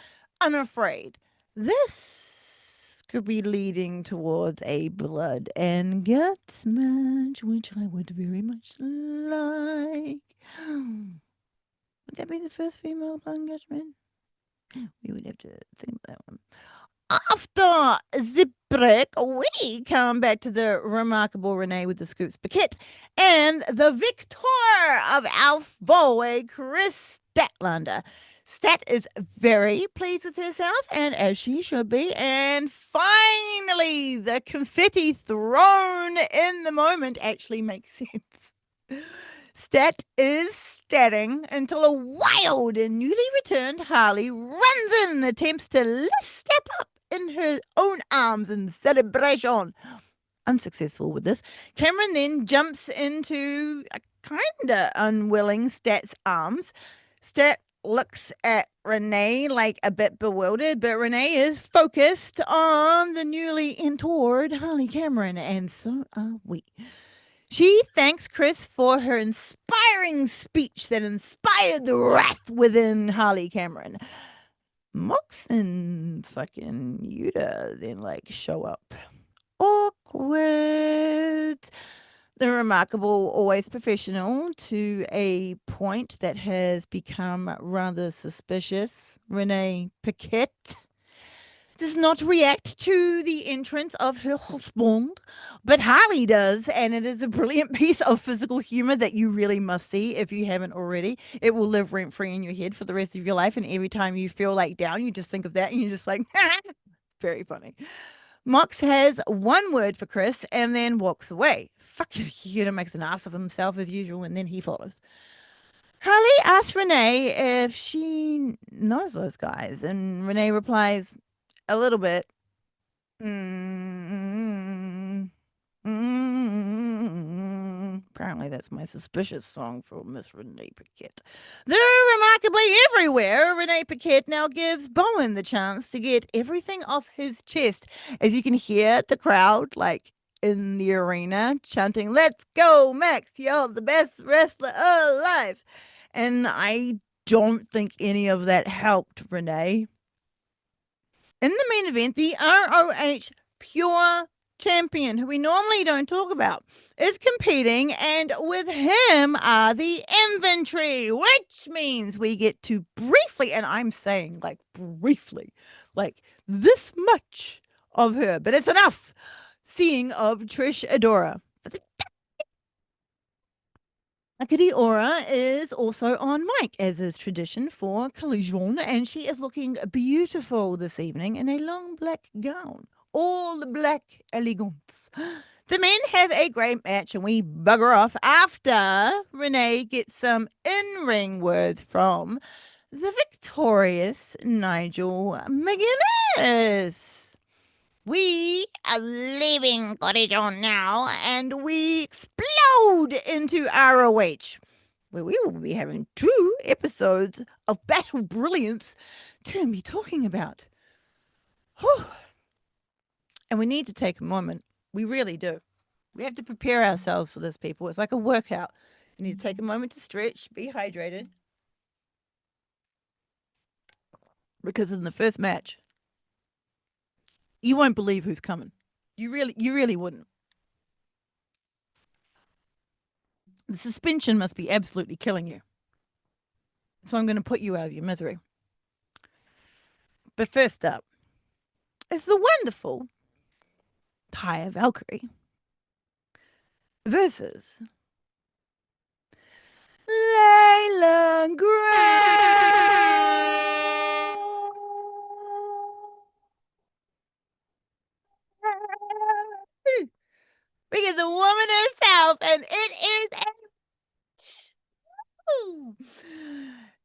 unafraid. This could be leading towards a blood and guts match, which I would very much like. Would that be the first female blood and guts match? We would have to think about that one. After the break, we come back to the remarkable Renee with the scoops bucket and the victor of our four-way, Chris Statlander. Stat is very pleased with herself, and as she should be. And finally, the confetti thrown in the moment actually makes sense. Stat is statting until a wild and newly returned Harley runs in and attempts to lift Stat up in her own arms in celebration. Unsuccessful with this. Cameron then jumps into a kinda unwilling Stat's arms. Stat looks at Renee like a bit bewildered, but Renee is focused on the newly entoured Harley Cameron, and so are we. She thanks Chris for her inspiring speech that inspired the wrath within Harley Cameron. Mox and fucking Yuta then show up. Awkward. The remarkable, always professional to a point that has become rather suspicious. Renee Paquette does not react to the entrance of her husband, but Harley does, and it is a brilliant piece of physical humor that you really must see if you haven't already. It will live rent free in your head for the rest of your life, and every time you feel down, you just think of that, and you're just like, very funny. Mox has one word for Chris and then walks away. Fuck you, Huda makes an ass of himself as usual, and then he follows. Harley asks Renee if she knows those guys, and Renee replies, a little bit. Mm-hmm. Mm-hmm. Apparently, that's my suspicious song for Miss Renee Paquette. They're remarkably everywhere. Renee Paquette now gives Bowen the chance to get everything off his chest, as you can hear the crowd, in the arena, chanting, "Let's go, Max! You're the best wrestler alive!" And I don't think any of that helped Renee. In the main event, the ROH Pure Champion, who we normally don't talk about, is competing, and with him are the inventory, which means we get to briefly, and I'm saying briefly, this much of her, but it's enough seeing of Trish Adora. Akari Ora is also on mic, as is tradition for Collision, and she is looking beautiful this evening in a long black gown. All Black Elegance. The men have a great match, and we bugger off after Renee gets some in-ring words from the victorious Nigel McGuinness. We are leaving Cottage on now, and we explode into ROH, where we will be having 2 episodes of Battle Brilliance to be talking about. Whew. And we need to take a moment. We really do. We have to prepare ourselves for this, people. It's like a workout. You need to take a moment to stretch, be hydrated. Because in the first match, you won't believe who's coming. You really wouldn't. The suspension must be absolutely killing you. So I'm going to put you out of your misery. But first up is the wonderful Taya Valkyrie versus Layla Gray. We get the woman herself, and it is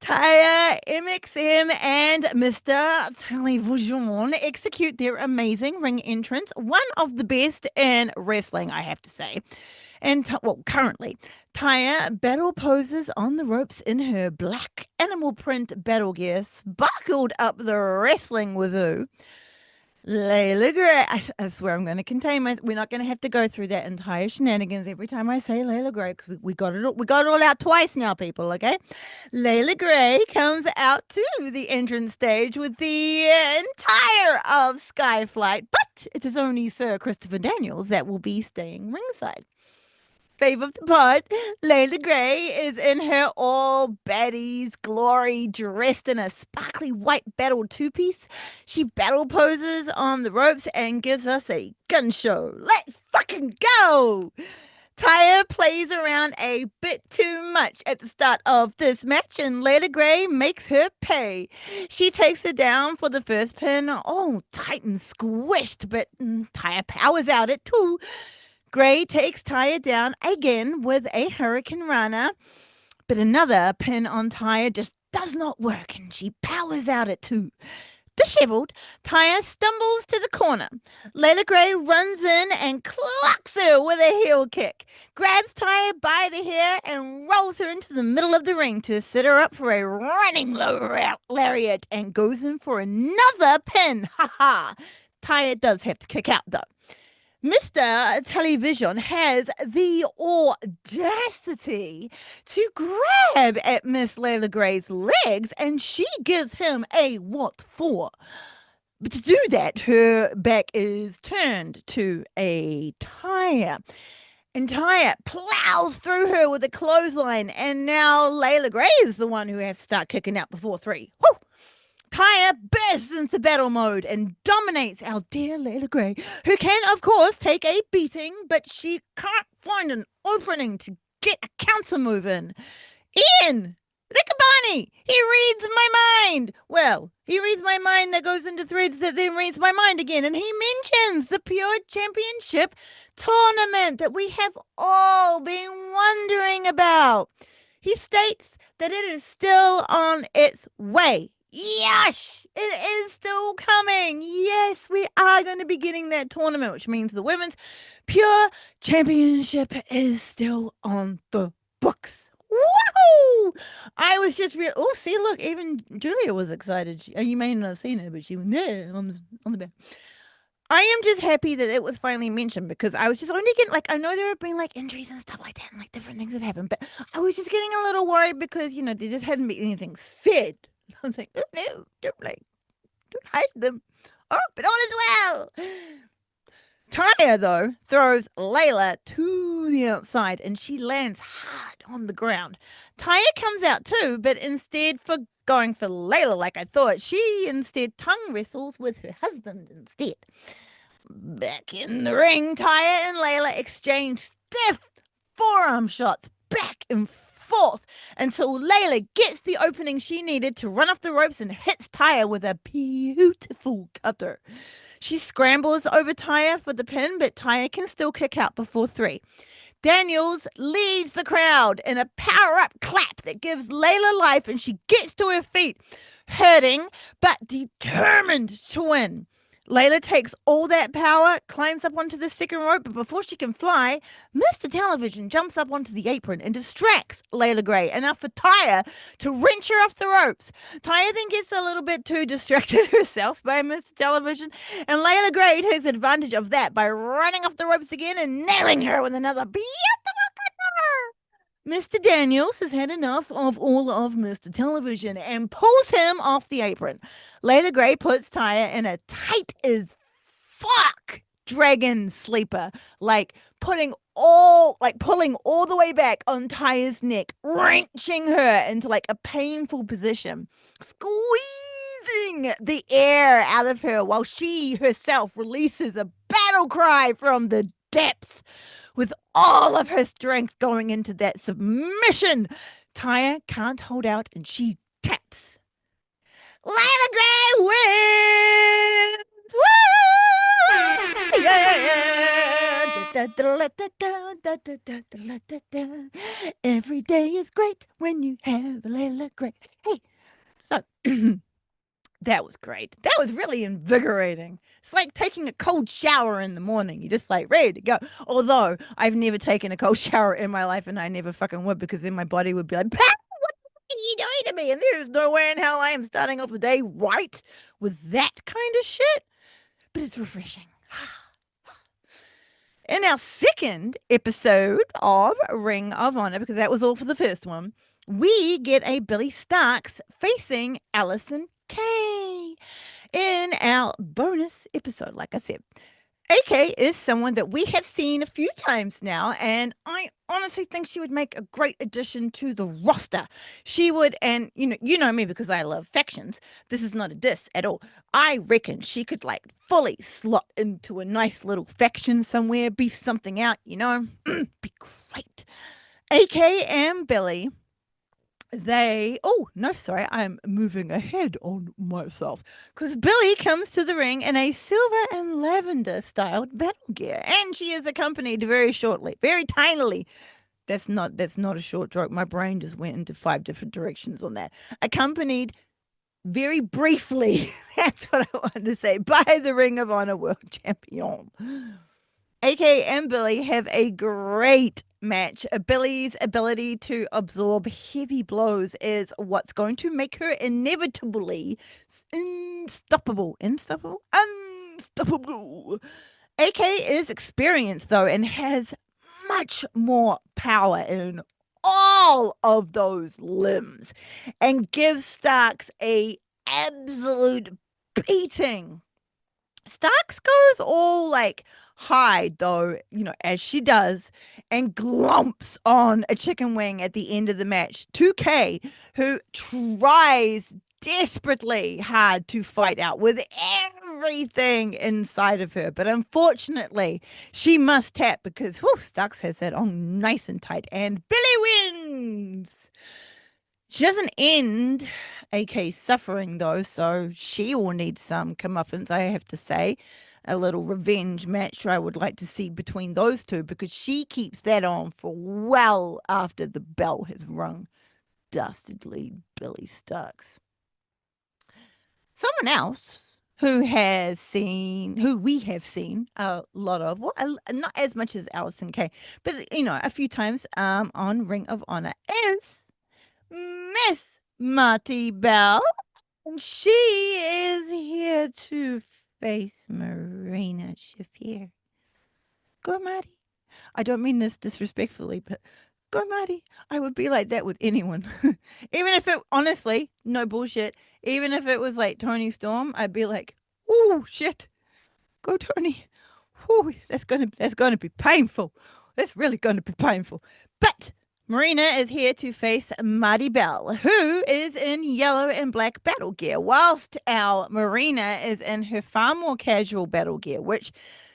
Taya, MXM, and Mr. Television execute their amazing ring entrance, one of the best in wrestling, I have to say. And well, currently, Taya battle poses on the ropes in her black animal print battle gear, sparkled up the wrestling wazoo. Layla Gray. I swear I'm going to contain myself. We're not going to have to go through that entire shenanigans every time I say Layla Gray because we got it. We got it all out twice now, people. Okay. Layla Gray comes out to the entrance stage with the entire of Skyflight, but it is only Sir Christopher Daniels that will be staying ringside. Fave of the pod, Layla Gray is in her all baddies glory, dressed in a sparkly white battle two-piece. She battle poses on the ropes and gives us a gun show. Let's fucking go! Taya plays around a bit too much at the start of this match, and Layla Gray makes her pay. She takes her down for the first pin, all tight and squished, but Taya powers out at two. Gray takes Taya down again with a Hurricane Rana, but another pin on Taya just does not work, and she powers out at two. Disheveled, Taya stumbles to the corner. Layla Gray runs in and clocks her with a heel kick, grabs Taya by the hair, and rolls her into the middle of the ring to set her up for a running lariat and goes in for another pin. Ha ha! Taya does have to kick out, though. Mr. Television has the audacity to grab at Miss Layla Gray's legs, and she gives him a what for. But to do that, her back is turned to a Taya. And Taya plows through her with a clothesline, and now Layla Gray is the one who has to start kicking out before three. Woo! Taya bursts into battle mode and dominates our dear Layla Gray, who can, of course, take a beating, but she can't find an opening to get a counter move in. Ian! Riccaboni! He reads my mind! Well, he reads my mind that goes into threads that then reads my mind again, and he mentions the Pure Championship tournament that we have all been wondering about. He states that it is still on its way. YOSH! It is still coming. Yes, we are going to be getting that tournament, which means the Women's Pure Championship is still on the books. Woohoo! I was just real. Oh, see, look, even Julia was excited. You may not have seen her, but she was there on the bed. I am just happy that it was finally mentioned because I was just only getting like I know there have been like injuries and stuff like that and like different things have happened, but I was just getting a little worried because there just hadn't been anything said. I was like, oh no, don't hide them. Oh, but all is well. Taya, though, throws Layla to the outside and she lands hard on the ground. Taya comes out too, but instead for going for Layla like I thought, she instead tongue wrestles with her husband instead. Back in the ring, Taya and Layla exchange stiff forearm shots back and forth until Layla gets the opening she needed to run off the ropes and hits Taya with a beautiful cutter. She scrambles over Taya for the pin, but Taya can still kick out before three. Daniels leads the crowd in a power-up clap that gives Layla life, and she gets to her feet, hurting but determined to win. Layla takes all that power, climbs up onto the second rope, but before she can fly, Mr. Television jumps up onto the apron and distracts Layla Gray enough for Taya to wrench her off the ropes. Taya then gets a little bit too distracted herself by Mr. Television, and Layla Gray takes advantage of that by running off the ropes again and nailing her with another beautiful cutter. Mr. Daniels has had enough of all of Mr. Television and pulls him off the apron. Layla Gray puts Taya in a tight as fuck dragon sleeper, like putting all like pulling all the way back on Tyre's neck, wrenching her into like a painful position, squeezing the air out of her while she herself releases a battle cry from the depths with all of her strength going into that submission. Tyre can't hold out and she taps. Lana Gray wins! Woo! Yeah! Every day is great when you have a Layla Gray. Hey, so that was great. That was really invigorating. It's like taking a cold shower in the morning. You're just like ready to go. Although I've never taken a cold shower in my life and I never fucking would because then my body would be like, are you doing to me? And there's no way in hell I am starting off the day right with that kind of shit. But it's refreshing. In our second episode of Ring of Honor, because that was all for the first one, we get a Billy Starks facing Allison Kay in our bonus episode, like I said. AK is someone that we have seen a few times now, and I honestly think she would make a great addition to the roster. She would, and you know me because I love factions. This is not a diss at all. I reckon she could like fully slot into a nice little faction somewhere, beef something out, be great. AK and Billy, no, sorry, I'm moving ahead on myself because Billy comes to the ring in a silver and lavender styled battle gear, and she is accompanied very shortly, very tinily. That's not a short joke. My brain just went into 5 different directions on that. Accompanied very briefly, that's what I wanted to say, by the Ring of Honor World Champion. AK and Billy have a great match. Billy's ability to absorb heavy blows is what's going to make her inevitably unstoppable. Unstoppable. AK is experienced though and has much more power in all of those limbs and gives Starks a absolute beating. Starks goes all like hide though, as she does, and glumps on a chicken wing at the end of the match. 2K, who tries desperately hard to fight out with everything inside of her, but unfortunately, she must tap because Starks has that on nice and tight, and Billy wins. She doesn't end AK's suffering though, so she will need some comeuppance, I have to say. A little revenge match I would like to see between those two because she keeps that on for well after the bell has rung. Dastardly Billy Starks. Someone else who we have seen a lot of, well, not as much as Allison Kay, but a few times on Ring of Honor is Miss Marty Bell. And she is here to face Marina Shafir. Go, Marty. I don't mean this disrespectfully, but go, Marty. I would be like that with anyone. Even if it, honestly, no bullshit, even if it was like Tony Storm, I'd be like, oh, shit. Go, Tony. Ooh, that's gonna be painful. That's really gonna be painful. But Marina is here to face Marty Bell, who is in yellow and black battle gear, whilst our Marina is in her far more casual battle gear, which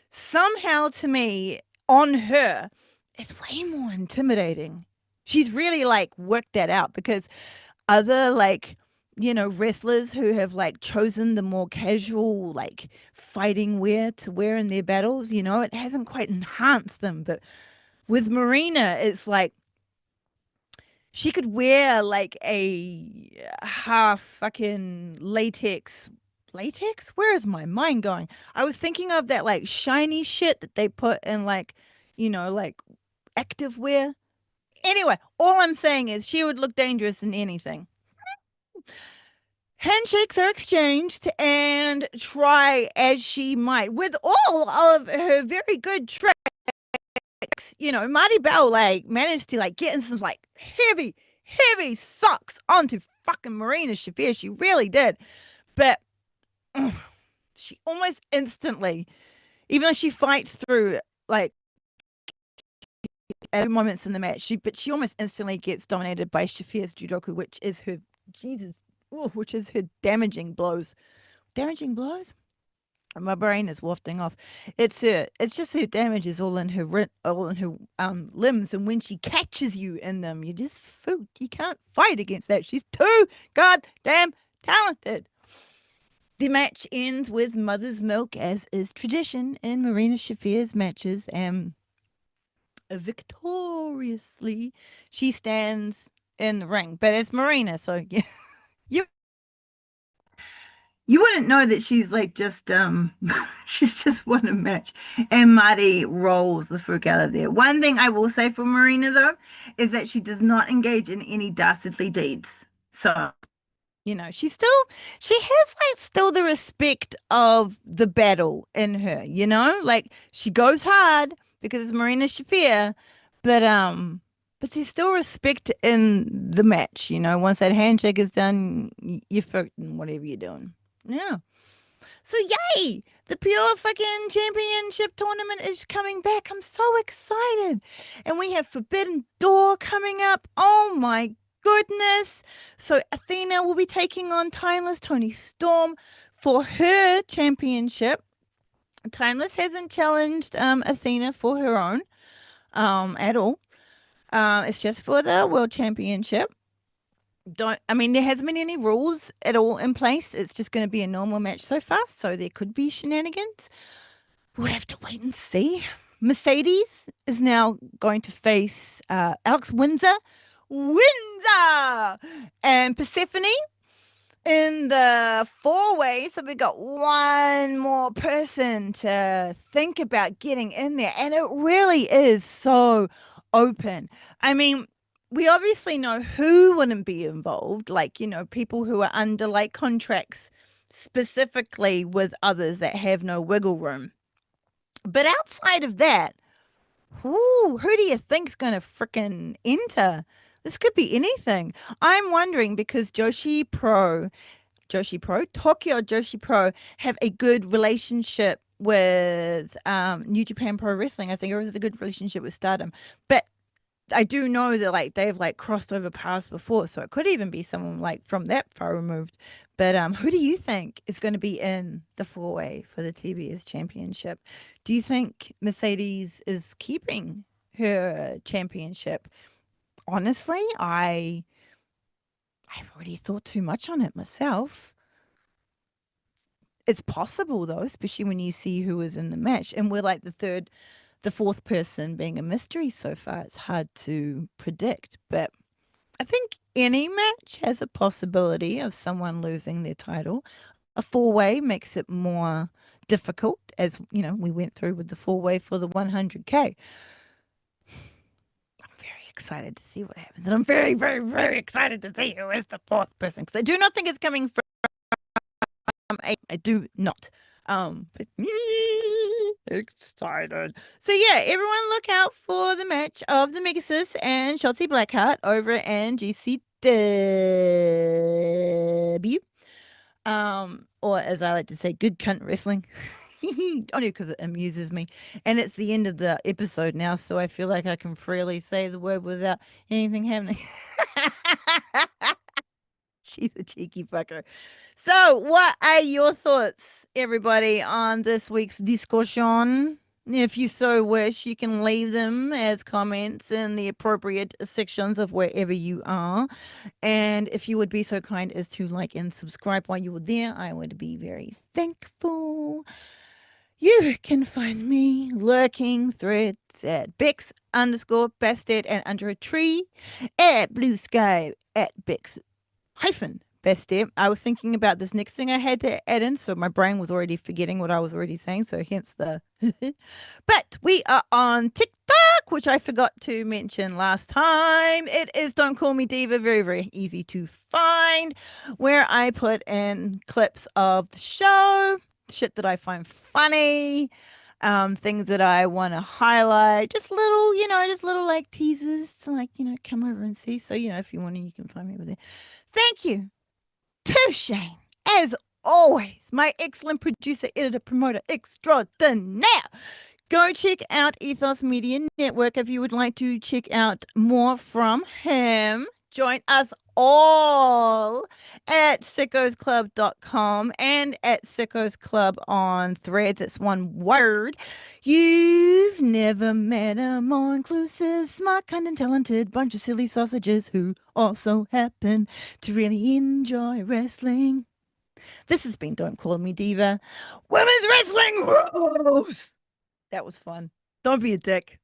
somehow to me, on her, is way more intimidating. She's really like worked that out because other like wrestlers who have like chosen the more casual like fighting wear to wear in their battles, it hasn't quite enhanced them. But with Marina, it's like she could wear like a half fucking latex. Where is my mind going? I was thinking of that like shiny shit that they put in like like active wear. Anyway, all I'm saying is she would look dangerous in anything. Handshakes are exchanged, and try as she might with all of her very good tricks, Marty Bell like managed to like get in some like heavy socks onto fucking Marina Shafir. She really did. But she almost instantly, even though she fights through like at moments in the match. But she almost instantly gets dominated by Shafir's Judoku, which is her Jesus, which is her damaging blows. Damaging blows. My brain is wafting off. It's just her damage is all in her limbs, and when she catches you in them, you just fool. You can't fight against that. She's too goddamn talented. The match ends with mother's milk, as is tradition in Marina Shafir's matches, and victoriously she stands in the ring. But it's Marina, so yeah, you you wouldn't know that she's like just she's just won a match, and Marty rolls the frick out of there. One thing I will say for Marina though is that she does not engage in any dastardly deeds. So she has like still the respect of the battle in her, like she goes hard because it's Marina Shafir, but there's still respect in the match, once that handshake is done, you're fucking whatever you're doing. Yeah. So yay! The pure fucking championship tournament is coming back. I'm so excited. And we have Forbidden Door coming up. Oh my goodness. So Athena will be taking on Timeless Tony Storm for her championship. Timeless hasn't challenged Athena for her own at all. It's just for the world championship. There hasn't been any rules at all in place. It's just going to be a normal match so far, so there could be shenanigans. We'll have to wait and see. Mercedes is now going to face Alex Windsor. Windsor! And Persephone in the four-way. So we got one more person to think about getting in there. And it really is so open. I mean, we obviously know who wouldn't be involved, like, people who are under like contracts specifically with others that have no wiggle room. But outside of that, who do you think's going to frickin' enter? This could be anything. I'm wondering because Tokyo Joshi Pro have a good relationship with New Japan Pro Wrestling. I think it was a good relationship with Stardom. But I do know that like they've like crossed over paths before, so it could even be someone like from that far removed. But who do you think is going to be in the four-way for the TBS Championship? Do you think Mercedes is keeping her championship? Honestly, I've already thought too much on it myself. It's possible though, especially when you see who is in the match, and we're like the fourth person being a mystery so far. It's hard to predict, but I think any match has a possibility of someone losing their title. A four-way makes it more difficult, as we went through with the four-way for the 100K. I'm very excited to see what happens, and I'm very, very, very excited to see who is the fourth person, because I do not think it's coming from I do not. But excited. So yeah, everyone look out for the match of the Megasis and Shotzi Blackheart over at GCW. Or as I like to say, good cunt wrestling. Only because it amuses me. And it's the end of the episode now, so I feel like I can freely say the word without anything happening. She's a cheeky fucker. So, what are your thoughts, everybody, on this week's discussion? If you so wish, you can leave them as comments in the appropriate sections of wherever you are. And if you would be so kind as to like and subscribe while you were there, I would be very thankful. You can find me lurking threads at Bex_Bastet and under a tree at Blue Sky at Bex hyphen best step. I was thinking about this next thing I had to add in, so my brain was already forgetting what I was already saying, so hence the but we are on TikTok, which I forgot to mention last time. It is Don't Call Me Diva, very, very easy to find, where I put in clips of the show, shit that I find funny, things that I want to highlight, just little like teasers to like, come over and see. So, if you want to, you can find me over there. Thank you to Shane, as always, my excellent producer, editor, promoter extraordinaire. Go check out Ethos Media Network if you would like to check out more from him. Join us all at sickosclub.com and at Sickos Club on Threads. It's one word. You've never met a more inclusive, smart, kind, and talented bunch of silly sausages who also happen to really enjoy wrestling. This has been Don't Call Me Diva. Women's Wrestling Rules! That was fun. Don't be a dick.